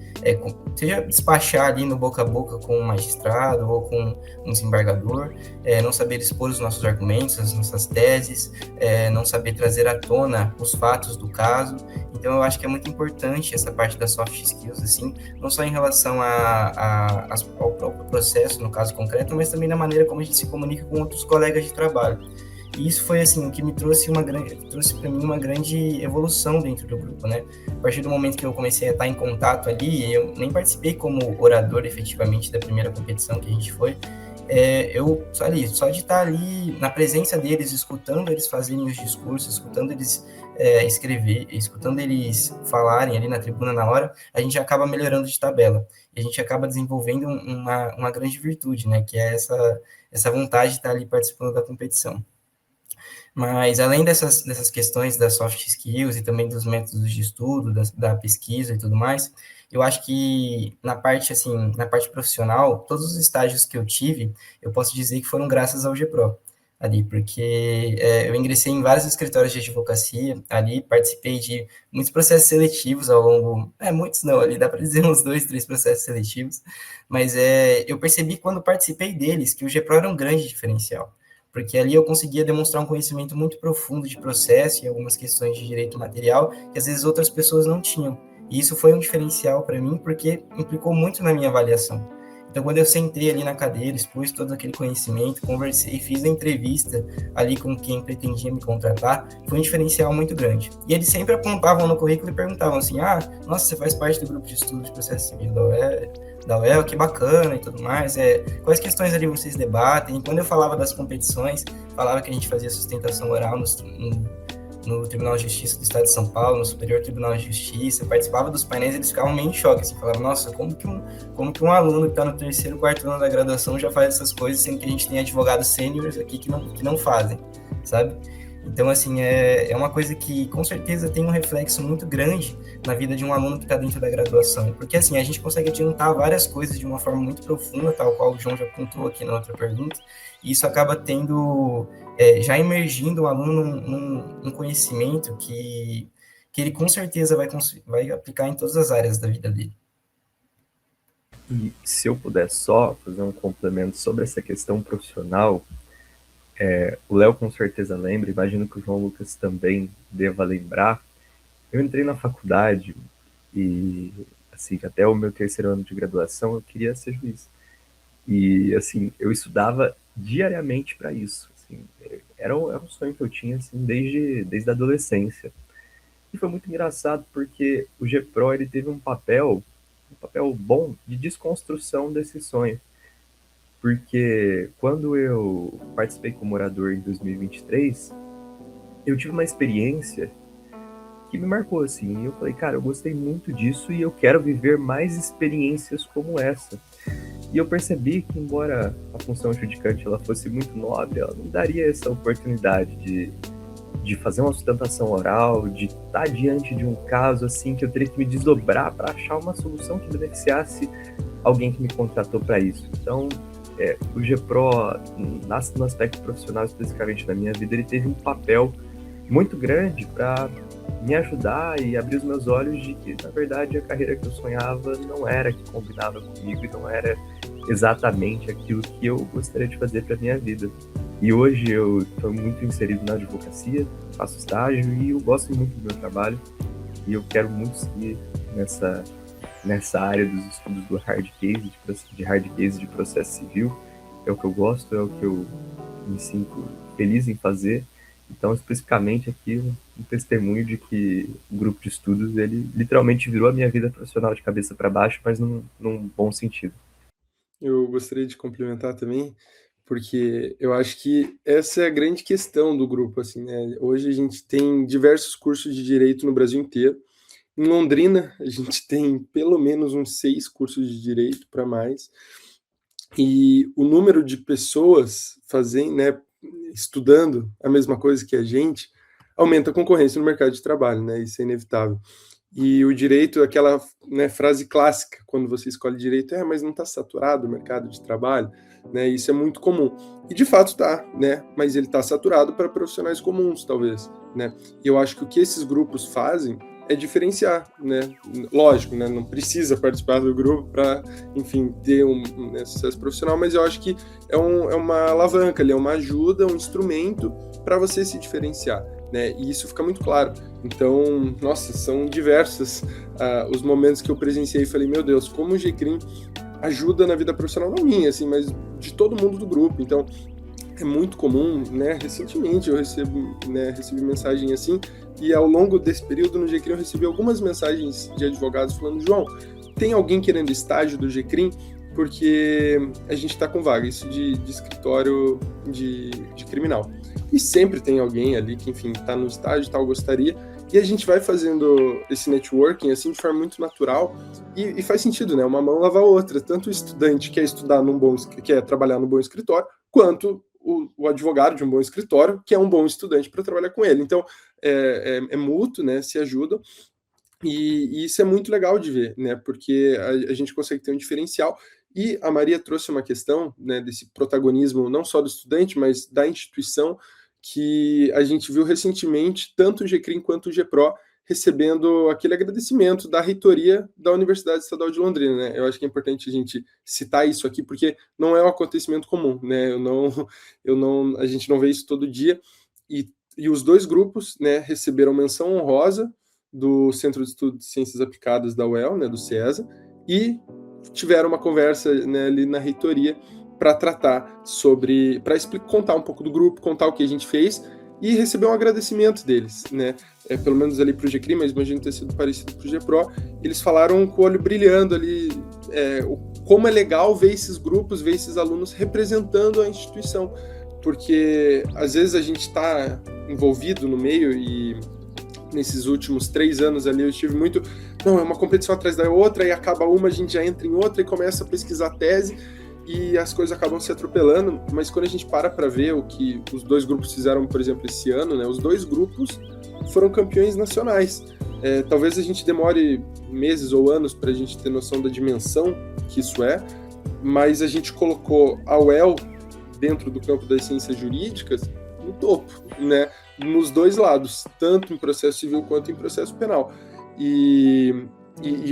seja despachar ali no boca a boca com um magistrado ou com um desembargador, não saber expor os nossos argumentos, as nossas teses, não saber trazer à tona os fatos do caso. Então, eu acho que é muito importante essa parte das soft skills, assim, não só em relação ao próprio processo, no caso concreto, mas também na maneira como a gente se comunica com outros colegas de trabalho. E isso foi, assim, o que me trouxe para mim uma grande evolução dentro do grupo, né? A partir do momento que eu comecei a estar em contato ali, eu nem participei como orador efetivamente da primeira competição que a gente foi, só de estar ali na presença deles, escutando eles fazerem os discursos, escutando eles escrever, escutando eles falarem ali na tribuna na hora, a gente acaba melhorando de tabela. E a gente acaba desenvolvendo uma grande virtude, né? Que é essa vontade de estar ali participando da competição. Mas, além dessas questões das soft skills e também dos métodos de estudo, da pesquisa e tudo mais, eu acho que na parte profissional, todos os estágios que eu tive, eu posso dizer que foram graças ao GPRO ali, porque eu ingressei em vários escritórios de advocacia ali, participei de muitos processos seletivos ao longo, muitos não, ali dá para dizer uns 2, 3 processos seletivos, mas eu percebi quando participei deles que o GPRO era um grande diferencial, porque ali eu conseguia demonstrar um conhecimento muito profundo de processo e algumas questões de direito material que às vezes outras pessoas não tinham. E isso foi um diferencial para mim, porque implicou muito na minha avaliação. Então, quando eu sentei ali na cadeira, expus todo aquele conhecimento, conversei, fiz a entrevista ali com quem pretendia me contratar, foi um diferencial muito grande. E eles sempre apontavam no currículo e perguntavam assim, nossa, você faz parte do grupo de estudo de processo civil da UEL, que bacana e tudo mais, quais questões ali vocês debatem? E quando eu falava das competições, falava que a gente fazia sustentação oral no Tribunal de Justiça do Estado de São Paulo, no Superior Tribunal de Justiça, participava dos painéis, eles ficavam meio em choque, assim, falavam, nossa, como que um aluno que está no terceiro, quarto ano da graduação já faz essas coisas, sendo que a gente tem advogados sêniores aqui que não fazem, sabe? Então, assim, é uma coisa que, com certeza, tem um reflexo muito grande na vida de um aluno que está dentro da graduação. Porque, assim, a gente consegue adiantar várias coisas de uma forma muito profunda, tal qual o João já apontou aqui na outra pergunta, e isso acaba tendo, já emergindo o aluno num conhecimento que ele, com certeza, vai aplicar em todas as áreas da vida dele. E se eu puder só fazer um complemento sobre essa questão profissional, o Léo com certeza lembra, imagino que o João Lucas também deva lembrar. Eu entrei na faculdade e, assim, até o meu terceiro ano de graduação eu queria ser juiz. E, assim, eu estudava diariamente para isso. Assim, era um sonho que eu tinha, assim, desde a adolescência. E foi muito engraçado porque o GPRO, ele teve um papel bom de desconstrução desse sonho. Porque quando eu participei como orador em 2023, eu tive uma experiência que me marcou, assim. E eu falei, cara, eu gostei muito disso e eu quero viver mais experiências como essa. E eu percebi que, embora a função judicante ela fosse muito nobre, ela não daria essa oportunidade de fazer uma sustentação oral, de estar diante de um caso assim que eu teria que me desdobrar para achar uma solução que beneficiasse alguém que me contratou para isso. Então, o GPRO, no aspecto profissional especificamente na minha vida, ele teve um papel muito grande para me ajudar e abrir os meus olhos de que, na verdade, a carreira que eu sonhava não era que combinava comigo e não era exatamente aquilo que eu gostaria de fazer para minha vida. E hoje eu estou muito inserido na advocacia, faço estágio e eu gosto muito do meu trabalho e eu quero muito seguir nessa área dos estudos do hard case de processo civil. É o que eu gosto, é o que eu me sinto feliz em fazer. Então, especificamente aqui, um testemunho de que o grupo de estudos, ele literalmente virou a minha vida profissional de cabeça para baixo, mas num bom sentido. Eu gostaria de complementar também, porque eu acho que essa é a grande questão do grupo, assim, né? Hoje a gente tem diversos cursos de direito no Brasil inteiro. Em Londrina, a gente tem pelo menos uns 6 cursos de direito para mais. E o número de pessoas né, estudando a mesma coisa que a gente aumenta a concorrência no mercado de trabalho, né? Isso é inevitável. E o direito, aquela, né, frase clássica, quando você escolhe direito, mas não está saturado o mercado de trabalho, né? Isso é muito comum. E de fato está, né? Mas ele está saturado para profissionais comuns, talvez, né? E eu acho que o que esses grupos fazem é diferenciar, né? Lógico, né? Não precisa participar do grupo para, enfim, ter um sucesso profissional, mas eu acho que é uma alavanca, é uma ajuda, um instrumento para você se diferenciar, né? E isso fica muito claro. Então, nossa, são diversos os momentos que eu presenciei e falei, meu Deus, como o GCRIM ajuda na vida profissional, não minha, assim, mas de todo mundo do grupo. Então, é muito comum, né? Recentemente eu recebi mensagem assim, e ao longo desse período no GCRIM eu recebi algumas mensagens de advogados falando, João, tem alguém querendo estágio do GCRIM? Porque a gente está com vaga, isso de escritório de criminal. E sempre tem alguém ali que, enfim, está no estágio e tal, gostaria, e a gente vai fazendo esse networking, assim, de forma muito natural, e faz sentido, né? Uma mão lava a outra, tanto o estudante que quer trabalhar num bom escritório, quanto o advogado de um bom escritório, que é um bom estudante para trabalhar com ele. Então, é mútuo, né? Se ajudam. E isso é muito legal de ver, né? Porque a gente consegue ter um diferencial. E a Maria trouxe uma questão, né, desse protagonismo, não só do estudante, mas da instituição, que a gente viu recentemente, tanto o GCRIM quanto o GPRO, recebendo aquele agradecimento da reitoria da Universidade Estadual de Londrina, né? Eu acho que é importante a gente citar isso aqui, porque não é um acontecimento comum, né? A gente não vê isso todo dia, e os dois grupos, né, receberam menção honrosa do Centro de Estudo de Ciências Aplicadas da UEL, né, do CIESA, e tiveram uma conversa, né, ali na reitoria para tratar para contar um pouco do grupo, contar o que a gente fez, e receber um agradecimento deles, né? Pelo menos ali para o GCRIM, mas imagino ter sido parecido para o GPRO. Eles falaram com o olho brilhando ali, como é legal ver esses grupos, ver esses alunos representando a instituição, porque às vezes a gente está envolvido no meio e nesses últimos 3 anos ali eu tive muito, não, é uma competição atrás da outra e acaba uma, a gente já entra em outra e começa a pesquisar tese e as coisas acabam se atropelando, mas quando a gente para ver o que os 2 grupos fizeram, por exemplo, esse ano, né, os 2 grupos foram campeões nacionais. Talvez a gente demore meses ou anos para a gente ter noção da dimensão que isso é, mas a gente colocou a UEL dentro do campo das ciências jurídicas no topo, né? Nos 2 lados, tanto em processo civil quanto em processo penal. E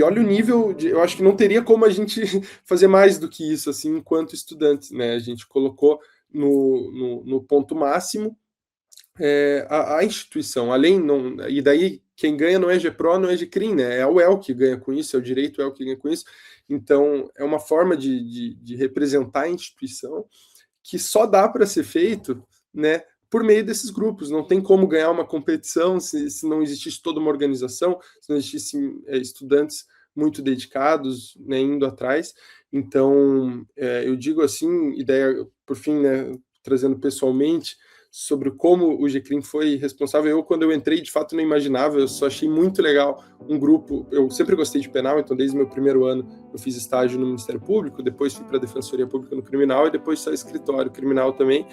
olha o nível, eu acho que não teria como a gente fazer mais do que isso, assim, enquanto estudantes, né? A gente colocou no ponto máximo a instituição, e daí quem ganha não é GPRO, não é GCRIM, né? É a UEL que ganha com isso, é o direito UEL que ganha com isso. Então, é uma forma de representar a instituição que só dá para ser feito, né, por meio desses grupos. Não tem como ganhar uma competição se não existisse toda uma organização, se não existissem estudantes muito dedicados, né, indo atrás. Então, eu digo assim, ideia, por fim, né, trazendo pessoalmente, sobre como o GCRIM foi responsável. Eu, quando eu entrei, de fato, não imaginava, eu só achei muito legal um grupo. Eu sempre gostei de penal, então desde o meu primeiro ano eu fiz estágio no Ministério Público, depois fui para a Defensoria Pública no Criminal e depois só escritório criminal também.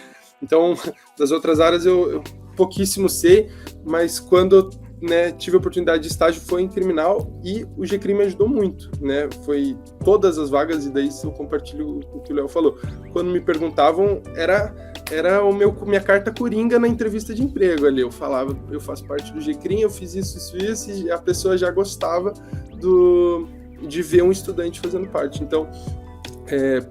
Então, das outras áreas eu pouquíssimo sei, mas quando, né, tive a oportunidade de estágio foi em criminal e o GCRIM me ajudou muito, né? Foi todas as vagas, e daí eu compartilho o que o Léo falou. Quando me perguntavam, era minha carta coringa na entrevista de emprego ali. Eu falava, eu faço parte do GCRIM, eu fiz isso, e a pessoa já gostava de ver um estudante fazendo parte. Então,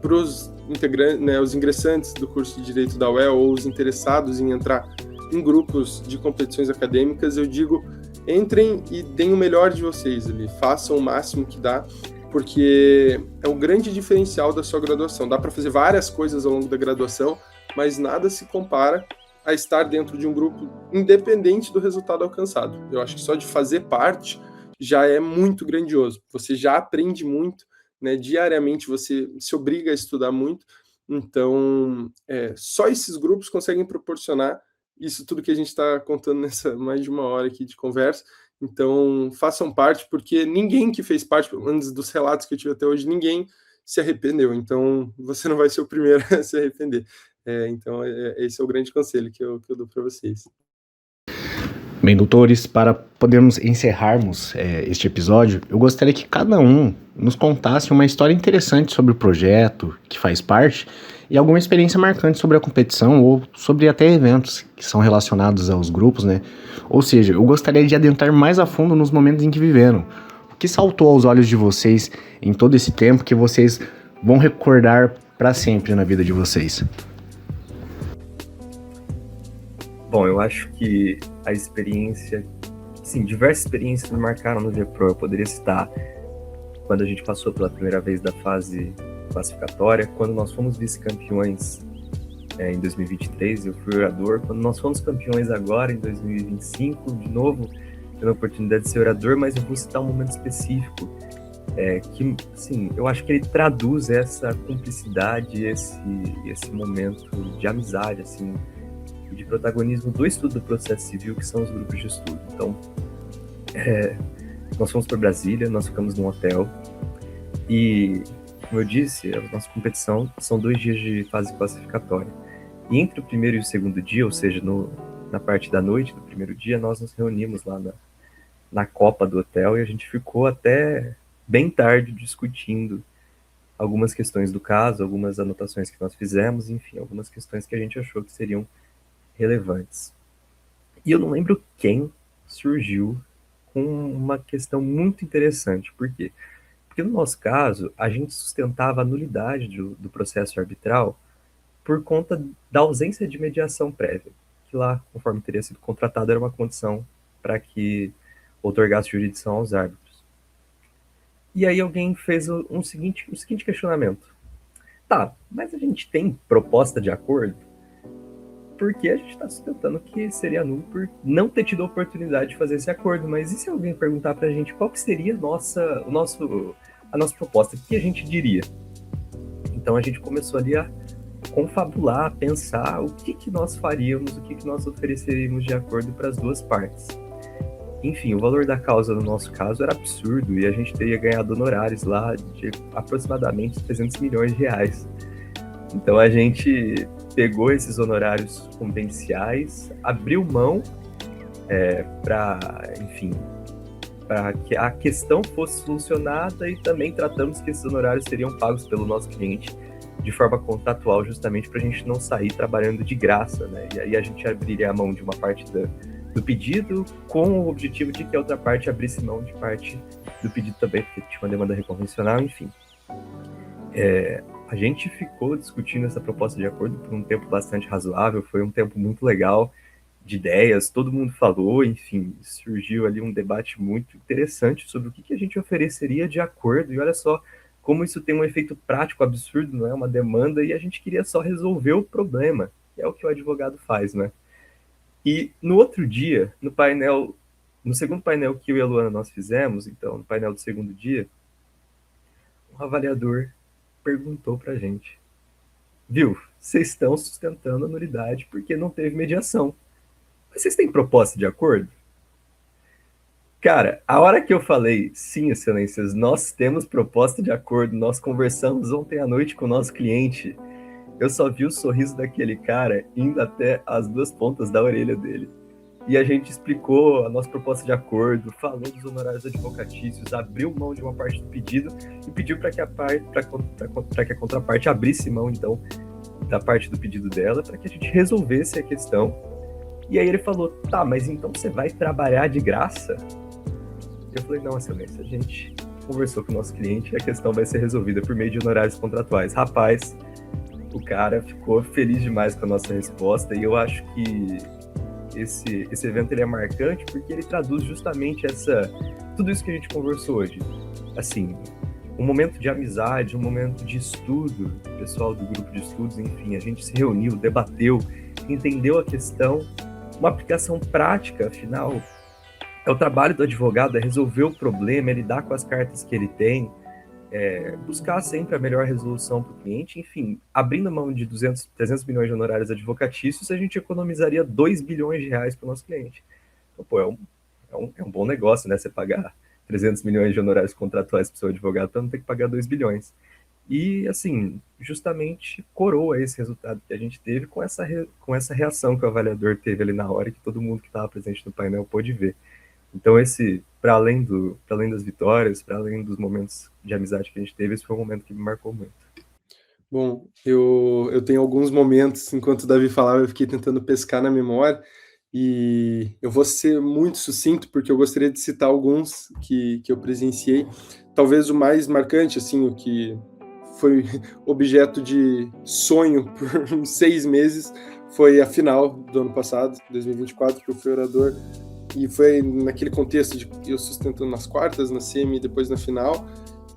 para os integrantes, né, os ingressantes do curso de Direito da UEL ou os interessados em entrar em grupos de competições acadêmicas, eu digo, entrem e deem o melhor de vocês ali, façam o máximo que dá, porque é um grande diferencial da sua graduação. Dá para fazer várias coisas ao longo da graduação, mas nada se compara a estar dentro de um grupo independente do resultado alcançado. Eu acho que só de fazer parte já é muito grandioso. Você já aprende muito, né? Diariamente você se obriga a estudar muito. Então, só esses grupos conseguem proporcionar isso tudo que a gente está contando nessa mais de 1 hora aqui de conversa. Então, façam parte, porque ninguém que fez parte, pelo menos dos relatos que eu tive até hoje, ninguém se arrependeu. Então, você não vai ser o primeiro a se arrepender. Então, esse é o grande conselho que eu dou para vocês. Bem, doutores, para podermos encerrarmos este episódio, eu gostaria que cada um nos contasse uma história interessante sobre o projeto que faz parte e alguma experiência marcante sobre a competição ou sobre até eventos que são relacionados aos grupos, né? Ou seja, eu gostaria de adentrar mais a fundo nos momentos em que viveram. O que saltou aos olhos de vocês em todo esse tempo que vocês vão recordar para sempre na vida de vocês? Bom, eu acho que a experiência, sim, diversas experiências me marcaram no GPRO. Eu poderia citar quando a gente passou pela primeira vez da fase classificatória, quando nós fomos vice-campeões em 2023, eu fui orador. Quando nós fomos campeões agora, em 2025, de novo, tendo a oportunidade de ser orador, mas eu vou citar um momento específico, que, sim, eu acho que ele traduz essa cumplicidade, esse momento de amizade, assim, de protagonismo do estudo do processo civil, que são os grupos de estudo. Então, nós fomos para Brasília, nós ficamos num hotel, e, como eu disse, a nossa competição são 2 dias de fase classificatória. E entre o primeiro e o segundo dia, ou seja, na parte da noite do primeiro dia, nós nos reunimos lá na copa do hotel, e a gente ficou até bem tarde discutindo algumas questões do caso, algumas anotações que nós fizemos, enfim, algumas questões que a gente achou que seriam relevantes. E eu não lembro quem surgiu com uma questão muito interessante. Por quê? Porque no nosso caso, a gente sustentava a nulidade do processo arbitral por conta da ausência de mediação prévia, que lá, conforme teria sido contratado, era uma condição para que outorgasse jurisdição aos árbitros. E aí alguém fez o seguinte questionamento. Tá, mas a gente tem proposta de acordo? Porque a gente está sustentando que seria nulo por não ter tido a oportunidade de fazer esse acordo. Mas e se alguém perguntar para a gente qual que seria a nossa proposta? O que a gente diria? Então a gente começou ali a confabular, pensar o que nós faríamos, o que nós ofereceríamos de acordo para as duas partes. Enfim, o valor da causa no nosso caso era absurdo e a gente teria ganhado honorários lá de aproximadamente 300 milhões de reais. Então a gente pegou esses honorários confidenciais, abriu mão para, enfim, para que a questão fosse solucionada, e também tratamos que esses honorários seriam pagos pelo nosso cliente de forma contratual, justamente para a gente não sair trabalhando de graça, né? E aí a gente abriria a mão de uma parte do pedido, com o objetivo de que a outra parte abrisse mão de parte do pedido também, porque tinha uma demanda reconvencional, enfim. A gente ficou discutindo essa proposta de acordo por um tempo bastante razoável, foi um tempo muito legal, de ideias, todo mundo falou, enfim, surgiu ali um debate muito interessante sobre o que a gente ofereceria de acordo, e olha só como isso tem um efeito prático absurdo, não é uma demanda, e a gente queria só resolver o problema, que é o que o advogado faz, né? E no outro dia, no segundo painel que eu e a Luana nós fizemos, então, no painel do segundo dia, um avaliador perguntou pra gente: viu, vocês estão sustentando a nulidade porque não teve mediação. Mas vocês têm proposta de acordo? Cara, a hora que eu falei, sim, excelências, nós temos proposta de acordo, nós conversamos ontem à noite com o nosso cliente, eu só vi o sorriso daquele cara indo até as duas pontas da orelha dele. E a gente explicou a nossa proposta de acordo, falou dos honorários advocatícios, abriu mão de uma parte do pedido e pediu para que a contraparte abrisse mão, então, da parte do pedido dela, para que a gente resolvesse a questão. E aí ele falou: tá, mas então você vai trabalhar de graça? Eu falei: não, excelência, a gente conversou com o nosso cliente e a questão vai ser resolvida por meio de honorários contratuais. Rapaz, o cara ficou feliz demais com a nossa resposta, e eu acho que esse evento ele é marcante porque ele traduz justamente tudo isso que a gente conversou hoje. Assim, um momento de amizade, um momento de estudo, o pessoal do grupo de estudos, enfim, a gente se reuniu, debateu, entendeu a questão, uma aplicação prática, afinal, é o trabalho do advogado, é resolver o problema, é lidar com as cartas que ele tem, buscar sempre a melhor resolução para o cliente, enfim, abrindo mão de 300 milhões de honorários advocatícios, a gente economizaria 2 bilhões de reais para o nosso cliente. Então, pô, é um bom negócio, né, você pagar 300 milhões de honorários contratuais para o seu advogado para não ter que pagar 2 bilhões. E, assim, justamente coroa esse resultado que a gente teve com essa reação que o avaliador teve ali na hora, que todo mundo que estava presente no painel pôde ver. Então, para além das vitórias, para além dos momentos de amizade que a gente teve, esse foi um momento que me marcou muito. Bom, eu tenho alguns momentos, enquanto o Davi falava, eu fiquei tentando pescar na memória, e eu vou ser muito sucinto, porque eu gostaria de citar alguns que eu presenciei. Talvez o mais marcante, assim, o que foi objeto de sonho por 6 meses, foi a final do ano passado, 2024, que eu fui orador, e foi naquele contexto de eu sustentando nas quartas, na semi e depois na final,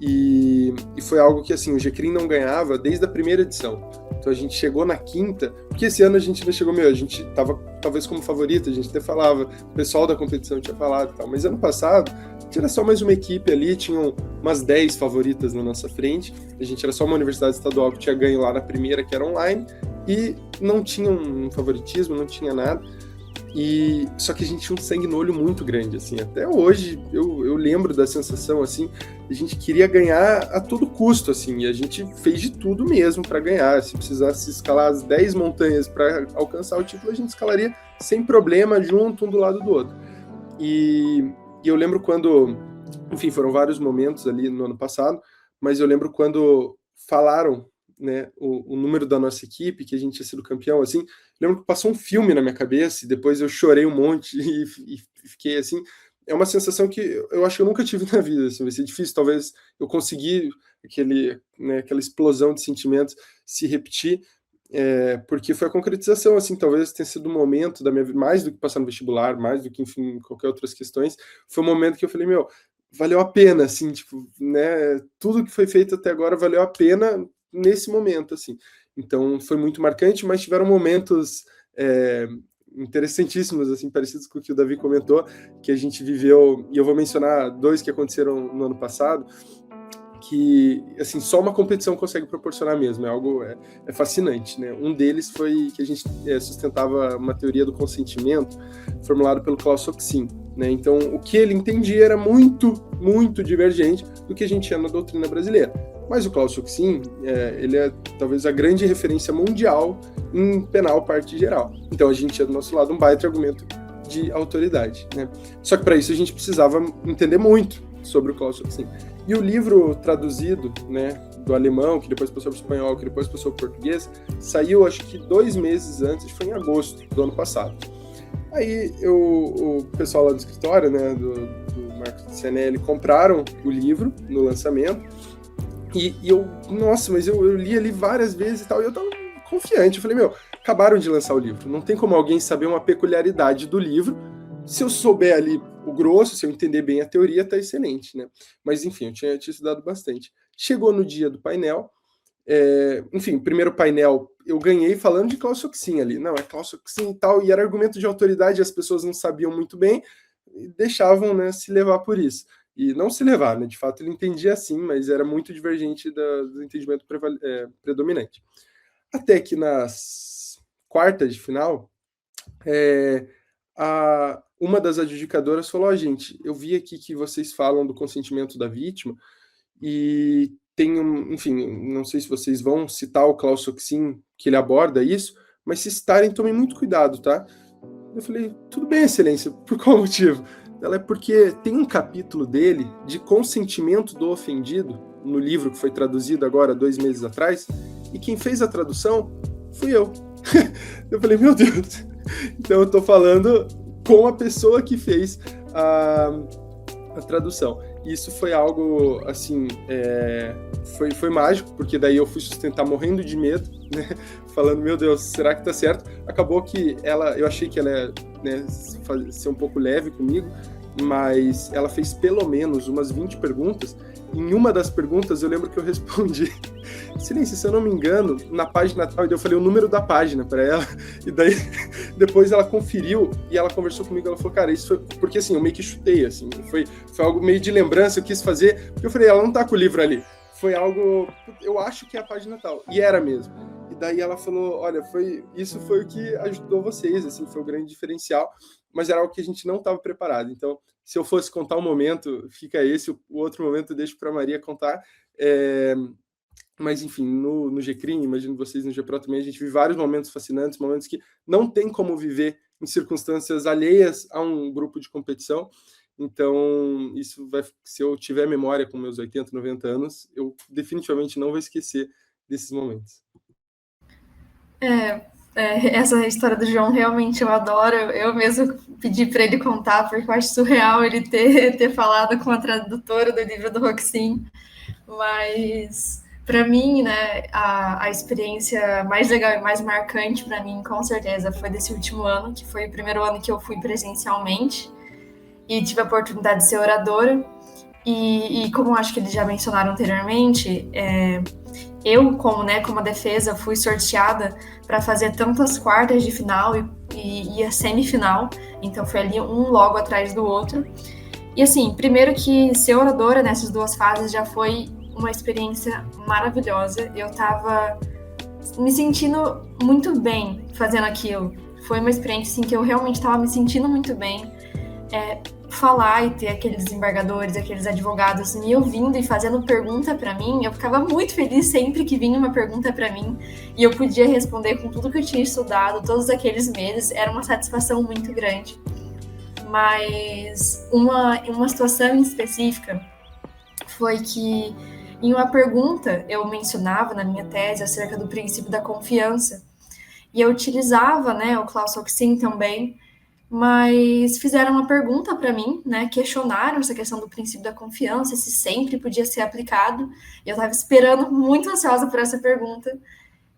e foi algo que, assim, o GCRIM não ganhava desde a primeira edição. Então a gente chegou na quinta, porque esse ano a gente ainda chegou, a gente tava talvez como favorito, a gente até falava, o pessoal da competição tinha falado e tal, mas ano passado tinha só mais uma equipe ali, tinham umas 10 favoritas na nossa frente, a gente era só uma universidade estadual que tinha ganho lá na primeira, que era online, e não tinha um favoritismo, não tinha nada. E só que a gente tinha um sangue no olho muito grande, assim, até hoje eu lembro da sensação, assim, a gente queria ganhar a todo custo, assim, e a gente fez de tudo mesmo para ganhar. Se precisasse escalar as 10 montanhas para alcançar o título, a gente escalaria sem problema, junto, um do lado do outro. E eu lembro quando, enfim, foram vários momentos ali no ano passado, mas eu lembro quando falaram, né, o número da nossa equipe, que a gente tinha sido campeão, assim, lembro que passou um filme na minha cabeça, e depois eu chorei um monte, e fiquei assim, é uma sensação que eu acho que eu nunca tive na vida, assim, vai ser difícil, talvez eu conseguir aquela explosão de sentimentos se repetir, porque foi a concretização, assim, talvez tenha sido um momento da minha vida, mais do que passar no vestibular, mais do que, enfim, qualquer outras questões, foi um momento que eu falei, valeu a pena, assim, tipo, né, tudo que foi feito até agora valeu a pena nesse momento, assim. Então, foi muito marcante, mas tiveram momentos interessantíssimos, assim, parecidos com o que o Davi comentou, que a gente viveu, e eu vou mencionar 2 que aconteceram no ano passado, que, assim, só uma competição consegue proporcionar mesmo, é algo fascinante, né? Um deles foi que a gente sustentava uma teoria do consentimento formulada pelo Klaus Hoxin, né? Então, o que ele entendia era muito, muito divergente do que a gente tinha na doutrina brasileira. Mas o Klaus Hoxin, ele é talvez a grande referência mundial em penal parte geral. Então, a gente tinha do nosso lado um baita argumento de autoridade, né? Só que para isso a gente precisava entender muito sobre o Klaus Hoxin. E o livro traduzido, né, do alemão, que depois passou para o espanhol, que depois passou para o português, saiu acho que 2 meses antes, foi em agosto do ano passado. Aí o pessoal lá do escritório, né, do Marcos Cenelli, compraram o livro no lançamento, e eu, nossa, mas eu li ali várias vezes e tal, e eu tava confiante, eu falei, acabaram de lançar o livro, não tem como alguém saber uma peculiaridade do livro. Se eu souber ali o grosso, se eu entender bem a teoria, tá excelente, né? Mas, enfim, eu tinha estudado bastante. Chegou no dia do painel, enfim, primeiro painel eu ganhei falando de Klaus Hoxin ali. Não, é Klaus Hoxin e tal, e era argumento de autoridade, as pessoas não sabiam muito bem, e deixavam, né, se levar por isso. E não se levar, né? De fato, ele entendia assim, mas era muito divergente do entendimento predominante. Até que nas quartas de final, uma das adjudicadoras falou, gente, eu vi aqui que vocês falam do consentimento da vítima e tem enfim, não sei se vocês vão citar o Klaus Hoxin, que ele aborda isso, mas se citarem, tomem muito cuidado, tá? Eu falei, tudo bem, excelência, por qual motivo? Ela é porque tem um capítulo dele de consentimento do ofendido, no livro que foi traduzido agora 2 meses atrás, e quem fez a tradução fui eu. Eu falei, meu Deus, então eu tô falando com a pessoa que fez a tradução. E isso foi algo, assim, foi mágico, porque daí eu fui sustentar morrendo de medo, né? Falando, meu Deus, será que tá certo? Acabou que eu achei que ela ia, né, ser um pouco leve comigo, mas ela fez pelo menos umas 20 perguntas. Em uma das perguntas, eu lembro que eu respondi, excelência, se eu não me engano, na página tal, eu falei o número da página para ela, e daí depois ela conferiu e ela conversou comigo, ela falou, cara, isso foi, porque assim, eu meio que chutei, assim, foi algo meio de lembrança, eu quis fazer, porque eu falei, ela não tá com o livro ali, foi algo, eu acho que é a página tal, e era mesmo. E daí ela falou, olha, isso foi o que ajudou vocês, assim, foi o grande diferencial, mas era algo que a gente não estava preparado. Então, se eu fosse contar um momento, fica esse, o outro momento eu deixo para a Maria contar. Mas, enfim, no GCRIM, imagino vocês no GPRO também, a gente vive vários momentos fascinantes, momentos que não tem como viver em circunstâncias alheias a um grupo de competição. Então, isso se eu tiver memória com meus 80, 90 anos, eu definitivamente não vou esquecer desses momentos. Essa história do João realmente eu adoro. Eu mesmo pedi para ele contar, porque eu acho surreal ele ter falado com a tradutora do livro do Hoxin. Mas, para mim, né, a experiência mais legal e mais marcante para mim, com certeza, foi desse último ano, que foi o primeiro ano que eu fui presencialmente e tive a oportunidade de ser oradora. E como acho que eles já mencionaram anteriormente, eu, como a defesa, fui sorteada para fazer tantas quartas de final e a semifinal, então foi ali um logo atrás do outro. E assim, primeiro que ser oradora nessas 2 fases já foi uma experiência maravilhosa, eu estava me sentindo muito bem fazendo aquilo, foi uma experiência assim, que eu realmente estava me sentindo muito bem, falar e ter aqueles desembargadores, aqueles advogados me ouvindo e fazendo pergunta para mim, eu ficava muito feliz sempre que vinha uma pergunta para mim e eu podia responder com tudo que eu tinha estudado todos aqueles meses, era uma satisfação muito grande. Mas uma situação específica foi que em uma pergunta eu mencionava na minha tese acerca do princípio da confiança e eu utilizava, né, o Klaus Hoxin também, mas fizeram uma pergunta para mim, né, questionaram essa questão do princípio da confiança, se sempre podia ser aplicado, e eu estava esperando, muito ansiosa por essa pergunta,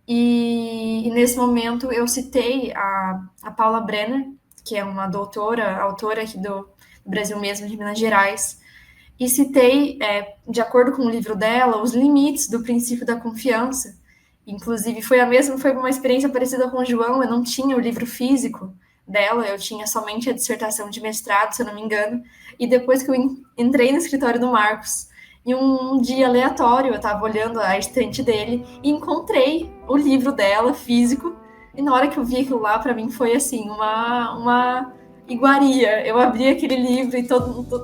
e nesse momento eu citei a Paula Brenner, que é uma autora aqui do Brasil mesmo, de Minas Gerais, e citei, de acordo com o livro dela, os limites do princípio da confiança. Inclusive, foi uma experiência parecida com o João, eu não tinha o livro físico dela, eu tinha somente a dissertação de mestrado, se eu não me engano, e depois que eu entrei no escritório do Marcos, E um dia aleatório, eu estava olhando a estante dele e encontrei o livro dela, físico. E na hora que eu vi aquilo lá, para mim foi assim, uma iguaria. Eu abri aquele livro e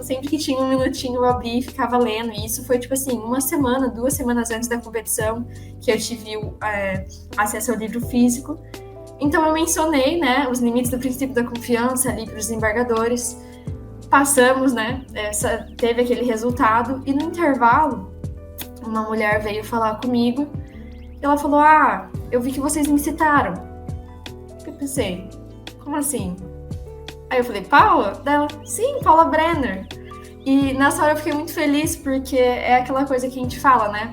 sempre que tinha um minutinho eu abri e ficava lendo. E isso foi tipo assim, 1 semana, 2 semanas antes da competição que eu tive acesso ao livro físico. Então eu mencionei, né, os limites do princípio da confiança ali para os desembargadores. Passamos, né, teve aquele resultado e no intervalo uma mulher veio falar comigo e ela falou: eu vi que vocês me citaram. Eu pensei, como assim? Aí eu falei: Paula? Dela, sim, Paula Brenner. E nessa hora eu fiquei muito feliz porque é aquela coisa que a gente fala, né?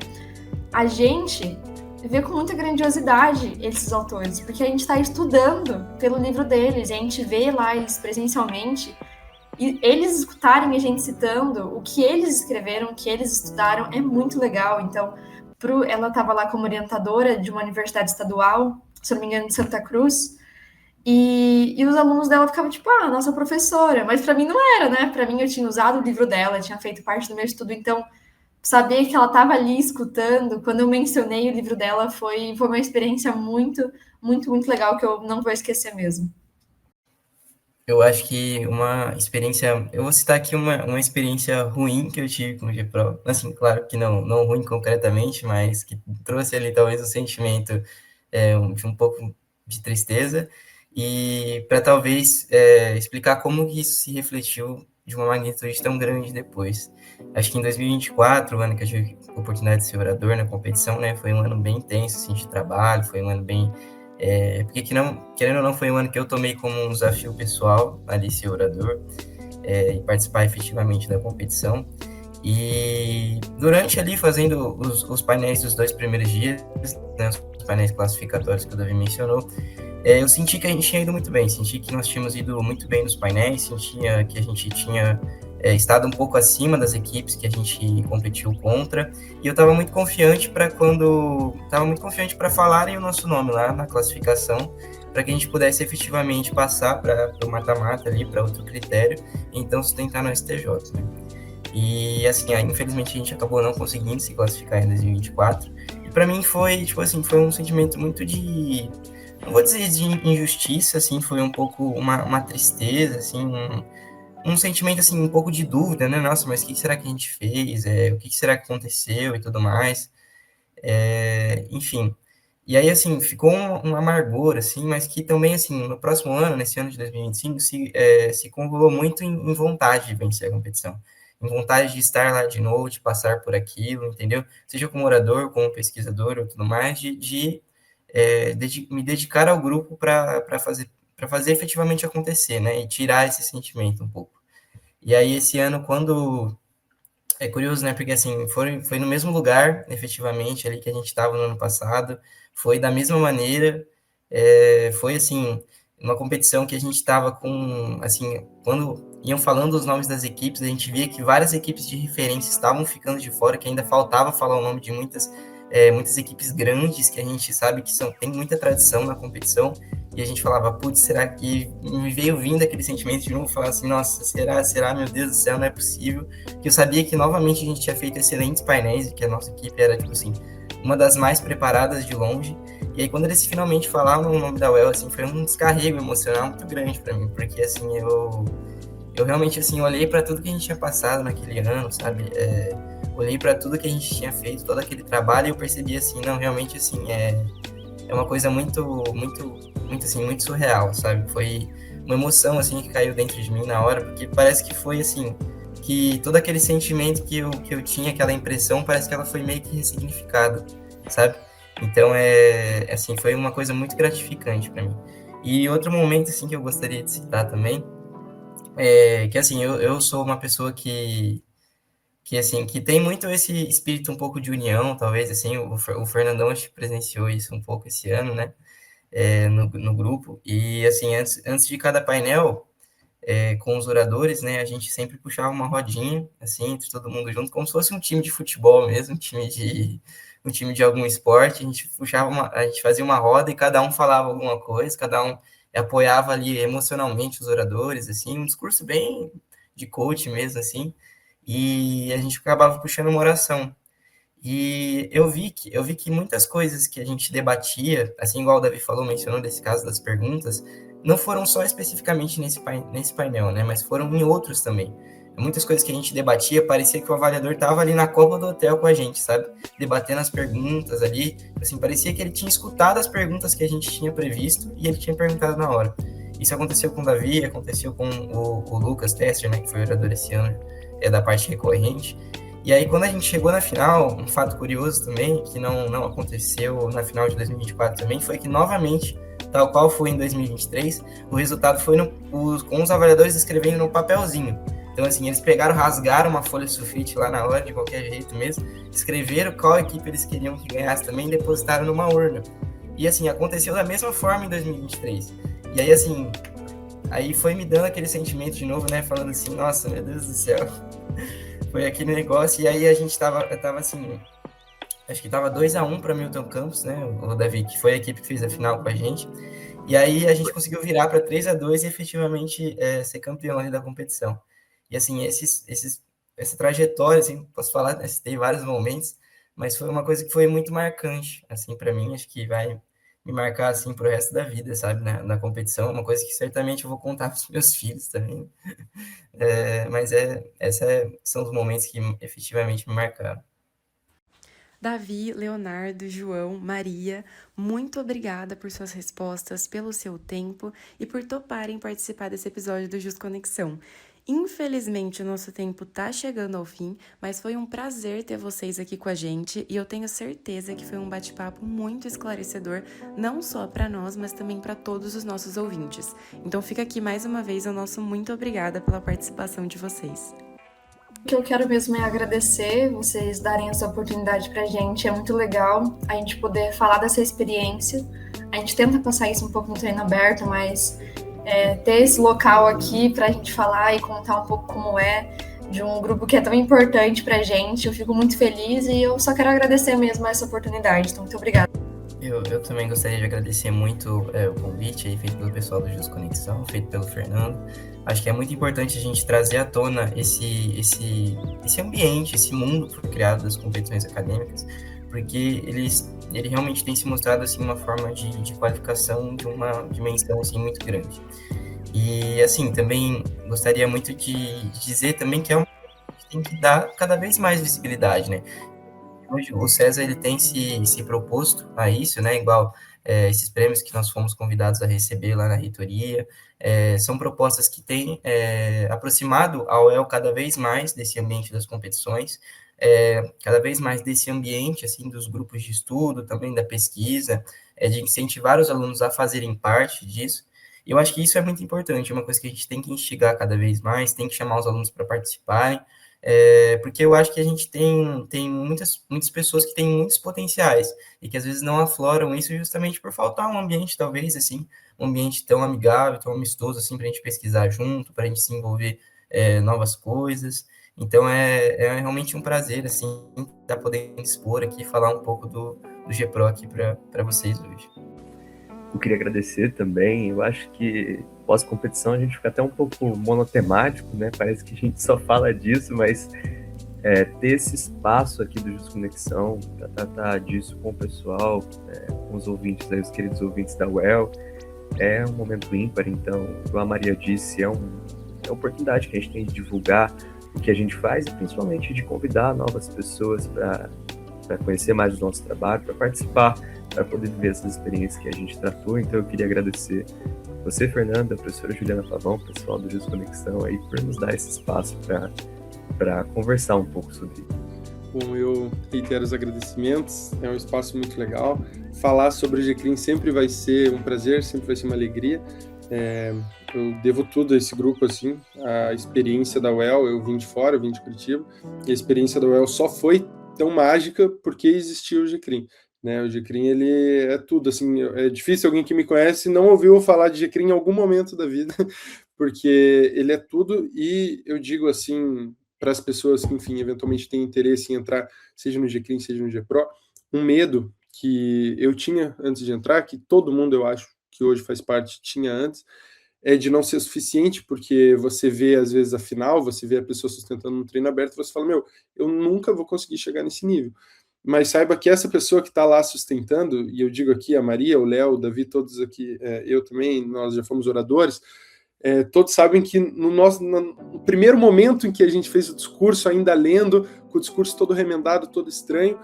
A gente vê com muita grandiosidade esses autores, porque a gente está estudando pelo livro deles, e a gente vê lá eles presencialmente, e eles escutarem a gente citando o que eles escreveram, o que eles estudaram, é muito legal. Então, ela estava lá como orientadora de uma universidade estadual, se não me engano, de Santa Cruz, e os alunos dela ficavam tipo, nossa professora, mas para mim não era, né? Para mim eu tinha usado o livro dela, tinha feito parte do meu estudo, então saber que ela estava ali escutando, quando eu mencionei o livro dela, foi uma experiência muito, muito, muito legal que eu não vou esquecer mesmo. Eu acho que uma experiência... Eu vou citar aqui uma experiência ruim que eu tive com o GPRO. Assim, claro que não ruim concretamente, mas que trouxe ali talvez um sentimento de um pouco de tristeza. E para talvez explicar como isso se refletiu de uma magnitude tão grande depois. Acho que em 2024, o ano que eu tive a oportunidade de ser orador na competição, né, foi um ano bem intenso assim, de trabalho, foi um ano bem... porque querendo ou não, foi um ano que eu tomei como um desafio pessoal ali ser orador e participar efetivamente da competição. E durante ali, fazendo os painéis dos 2 primeiros dias, né, os painéis classificatórios que o Davi mencionou, eu senti que a gente tinha ido muito bem, senti que nós tínhamos ido muito bem nos painéis, sentia que a gente tinha estado um pouco acima das equipes que a gente competiu contra, e eu estava muito confiante para falarem o nosso nome lá na classificação, para que a gente pudesse efetivamente passar para o mata-mata ali, para outro critério, e então sustentar no STJ, né? E assim, infelizmente a gente acabou não conseguindo se classificar em 2024, e para mim foi, tipo assim, foi um sentimento muito de... não vou dizer de injustiça, assim, foi um pouco uma tristeza, assim, um sentimento, assim, um pouco de dúvida, né? Nossa, mas o que será que a gente fez? O que será que aconteceu e tudo mais? Enfim. E aí, assim, ficou um amargor, assim, mas que também, assim, no próximo ano, nesse ano de 2025, se convolveu muito em vontade de vencer a competição. Em vontade de estar lá de novo, de passar por aquilo, entendeu? Seja como orador, como pesquisador ou tudo mais, de me dedicar ao grupo para fazer efetivamente acontecer, né? E tirar esse sentimento um pouco. E aí, esse ano, quando... É curioso, né? Porque, assim, foi no mesmo lugar, efetivamente, ali que a gente estava no ano passado, foi da mesma maneira, foi, assim, uma competição que a gente estava com, assim, quando iam falando os nomes das equipes, a gente via que várias equipes de referência estavam ficando de fora, que ainda faltava falar o nome de muitas equipes grandes, que a gente sabe que tem muita tradição na competição, e a gente falava, putz, será que me veio vindo aquele sentimento de novo, falar assim, nossa, será, meu Deus do céu, não é possível, que eu sabia que novamente a gente tinha feito excelentes painéis, e que a nossa equipe era, tipo assim, uma das mais preparadas de longe, e aí quando eles finalmente falaram o nome da UEL, assim, foi um descarrego emocional muito grande para mim, porque, assim, eu realmente, assim, olhei para tudo que a gente tinha passado naquele ano, sabe, olhei para tudo que a gente tinha feito, todo aquele trabalho, e eu percebi, assim, não, realmente, assim, é uma coisa muito, muito, muito, assim, muito surreal, sabe? Foi uma emoção, assim, que caiu dentro de mim na hora, porque parece que foi, assim, que todo aquele sentimento que eu tinha, aquela impressão, parece que ela foi meio que ressignificada, sabe? Então, assim, foi uma coisa muito gratificante para mim. E outro momento, assim, que eu gostaria de citar também, que, assim, eu sou uma pessoa assim, que tem muito esse espírito um pouco de união, talvez, assim, o Fernandão acho que presenciou isso um pouco esse ano, né, no grupo, e, assim, antes de cada painel, com os oradores, né, a gente sempre puxava uma rodinha, assim, entre todo mundo junto, como se fosse um time de futebol mesmo, um time de algum esporte, a gente fazia uma roda e cada um falava alguma coisa, cada um apoiava ali emocionalmente os oradores, assim, um discurso bem de coach mesmo, assim, e a gente acabava puxando uma oração. E eu vi que muitas coisas que a gente debatia, assim igual o Davi falou, mencionou desse caso das perguntas, não foram só especificamente nesse painel, né? Mas foram em outros também. Muitas coisas que a gente debatia, parecia que o avaliador estava ali na copa do hotel com a gente, sabe? Debatendo as perguntas ali. Assim, parecia que ele tinha escutado as perguntas que a gente tinha previsto e ele tinha perguntado na hora. Isso aconteceu com o Davi, aconteceu com o Lucas Tester, né? Que foi orador esse ano, da parte recorrente. E aí, quando a gente chegou na final, um fato curioso também, que não aconteceu na final de 2024 também, foi que, novamente, tal qual foi em 2023, o resultado foi com os avaliadores escrevendo no papelzinho. Então, assim, eles pegaram, rasgaram uma folha sulfite lá na hora, de qualquer jeito mesmo, escreveram qual equipe eles queriam que ganhasse também e depositaram numa urna. E, assim, aconteceu da mesma forma em 2023. E aí, assim, aí foi me dando aquele sentimento de novo, né, falando assim, nossa, meu Deus do céu, foi aquele negócio, e aí eu tava assim, acho que tava 2-1 para Milton Campos, né, o Davi, que foi a equipe que fez a final com a gente, e aí a gente conseguiu virar para 3-2 e efetivamente ser campeão ali da competição. E assim, essa trajetória, assim, posso falar, né, tem vários momentos, mas foi uma coisa que foi muito marcante, assim, para mim, acho que vai me marcar, assim, pro resto da vida, sabe, na competição, uma coisa que certamente eu vou contar pros meus filhos também. Mas são os momentos que efetivamente me marcaram. Davi, Leonardo, João, Maria, muito obrigada por suas respostas, pelo seu tempo e por toparem participar desse episódio do Just Conexão. Infelizmente, o nosso tempo tá chegando ao fim, mas foi um prazer ter vocês aqui com a gente e eu tenho certeza que foi um bate-papo muito esclarecedor, não só para nós, mas também para todos os nossos ouvintes. Então fica aqui mais uma vez o nosso muito obrigada pela participação de vocês. O que eu quero mesmo é agradecer vocês darem essa oportunidade pra gente. É muito legal a gente poder falar dessa experiência. A gente tenta passar isso um pouco no treino aberto, mas ter esse local aqui pra gente falar e contar um pouco como é de um grupo que é tão importante pra gente. Eu fico muito feliz e eu só quero agradecer mesmo essa oportunidade. Então, muito obrigada. Eu também gostaria de agradecer muito o convite aí feito pelo pessoal do Just Conexão, feito pelo Fernando. Acho que é muito importante a gente trazer à tona esse ambiente, esse mundo criado das competições acadêmicas, porque ele realmente tem se mostrado assim uma forma de qualificação de uma dimensão assim muito grande. E assim, também gostaria muito de dizer também que é um que tem que dar cada vez mais visibilidade, né? Hoje o César ele tem se proposto a isso, né? Igual esses prêmios que nós fomos convidados a receber lá na reitoria, são propostas que têm aproximado a UEL cada vez mais desse ambiente das competições, cada vez mais desse ambiente assim dos grupos de estudo, também da pesquisa, de incentivar os alunos a fazerem parte disso. E eu acho que isso é muito importante, é uma coisa que a gente tem que instigar cada vez mais, tem que chamar os alunos para participarem, porque eu acho que a gente tem muitas pessoas que têm muitos potenciais e que às vezes não afloram isso justamente por faltar um ambiente, talvez, assim, um ambiente tão amigável, tão amistoso, assim, para a gente pesquisar junto, para a gente se envolver novas coisas. Então, é realmente um prazer, assim, estar podendo expor aqui, falar um pouco do GPRO aqui para vocês hoje. Eu queria agradecer também. Eu acho que pós-competição a gente fica até um pouco monotemático, né? Parece que a gente só fala disso, mas ter esse espaço aqui do Just Conexão para tratar disso com o pessoal, com os ouvintes, os queridos ouvintes da UEL, é um momento ímpar. Então, como a Maria disse, é uma oportunidade que a gente tem de divulgar o que a gente faz e principalmente de convidar novas pessoas para conhecer mais o nosso trabalho, para participar, para poder viver essas experiências que a gente tratou. Então eu queria agradecer você, Fernanda, a professora Juliana Pavão, o pessoal do Just Conexão aí, por nos dar esse espaço para conversar um pouco sobre isso. Bom, eu reitero os agradecimentos, é um espaço muito legal. Falar sobre o GCRIM sempre vai ser um prazer, sempre vai ser uma alegria. Eu devo tudo a esse grupo, assim, a experiência da UEL, eu vim de fora, eu vim de Curitiba, e a experiência da UEL só foi tão mágica porque existiu o GCRIM. Né, o GCRIM, ele é tudo, assim, é difícil alguém que me conhece não ouviu falar de GCRIM em algum momento da vida, porque ele é tudo, e eu digo assim, para as pessoas que, enfim, eventualmente têm interesse em entrar, seja no GCRIM, seja no GPRO, um medo que eu tinha antes de entrar, que todo mundo, eu acho, que hoje faz parte, tinha antes, de não ser suficiente, porque você vê, às vezes, a final, você vê a pessoa sustentando um treino aberto, você fala, eu nunca vou conseguir chegar nesse nível. Mas saiba que essa pessoa que está lá sustentando, e eu digo aqui a Maria, o Léo, o Davi, todos aqui, eu também, nós já fomos oradores, todos sabem que no primeiro momento em que a gente fez o discurso, ainda lendo, com o discurso todo remendado, todo estranho,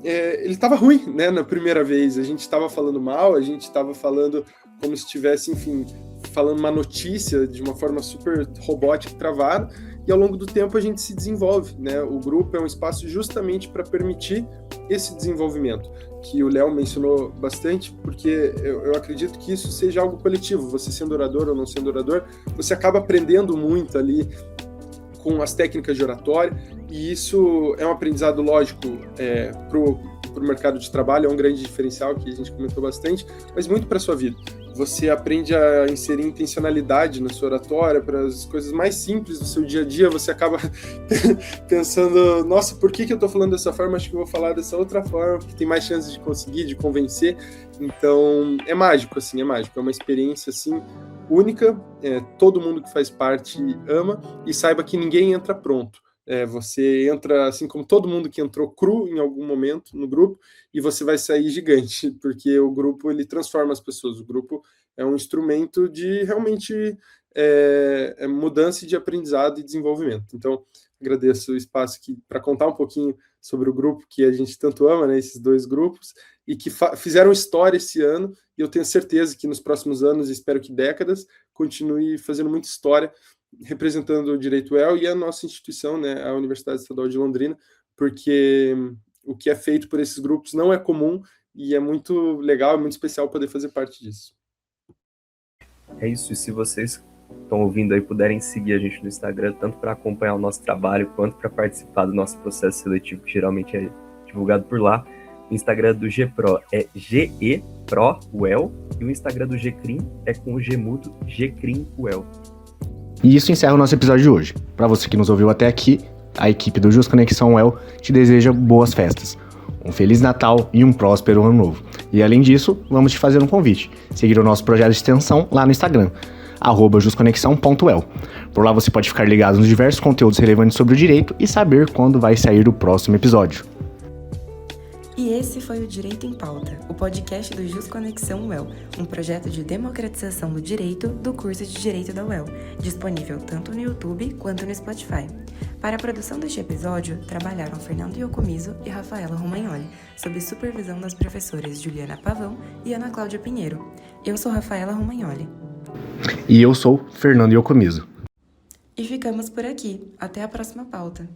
ele estava ruim, né, na primeira vez. A gente estava falando mal, a gente estava falando como se estivesse, enfim, falando uma notícia de uma forma super robótica e travada, e ao longo do tempo a gente se desenvolve, né? O grupo é um espaço justamente para permitir esse desenvolvimento, que o Léo mencionou bastante, porque eu acredito que isso seja algo coletivo. Você sendo orador ou não sendo orador, você acaba aprendendo muito ali com as técnicas de oratória, e isso é um aprendizado lógico para o mercado de trabalho, é um grande diferencial que a gente comentou bastante, mas muito para a sua vida. Você aprende a inserir intencionalidade na sua oratória, para as coisas mais simples do seu dia a dia, você acaba pensando, nossa, por que eu estou falando dessa forma? Acho que eu vou falar dessa outra forma, porque tem mais chances de conseguir, de convencer. Então, é mágico, assim, é uma experiência, assim, única, todo mundo que faz parte ama, e saiba que ninguém entra pronto. Você entra, assim como todo mundo que entrou cru em algum momento no grupo, e você vai sair gigante, porque o grupo ele transforma as pessoas. O grupo é um instrumento de realmente mudança de aprendizado e desenvolvimento. Então, agradeço o espaço para contar um pouquinho sobre o grupo que a gente tanto ama, né, esses dois grupos, e que fizeram história esse ano, e eu tenho certeza que nos próximos anos, espero que décadas, continue fazendo muita história, representando o Direito UEL e a nossa instituição, né, a Universidade Estadual de Londrina, porque o que é feito por esses grupos não é comum e é muito legal, é muito especial poder fazer parte disso. É isso, e se vocês estão ouvindo aí puderem seguir a gente no Instagram, tanto para acompanhar o nosso trabalho, quanto para participar do nosso processo seletivo, que geralmente é divulgado por lá. O Instagram do GPRO é GEPROUEL, e o Instagram do GCRIM é com o Gmudo, GCRIMUEL. E isso encerra o nosso episódio de hoje. Para você que nos ouviu até aqui, a equipe do Jus Conexão UEL te deseja boas festas, um Feliz Natal e um próspero Ano Novo. E além disso, vamos te fazer um convite: seguir o nosso projeto de extensão lá no Instagram, @jusconexão.uel. Por lá você pode ficar ligado nos diversos conteúdos relevantes sobre o direito e saber quando vai sair o próximo episódio. E esse foi o Direito em Pauta, o podcast do Jus Conexão UEL, um projeto de democratização do direito do curso de Direito da UEL, disponível tanto no YouTube quanto no Spotify. Para a produção deste episódio, trabalharam Fernando Iocomiso e Rafaela Romagnoli, sob supervisão das professoras Juliana Pavão e Ana Cláudia Pinheiro. Eu sou Rafaela Romagnoli. E eu sou Fernando Iocomiso. E ficamos por aqui. Até a próxima pauta.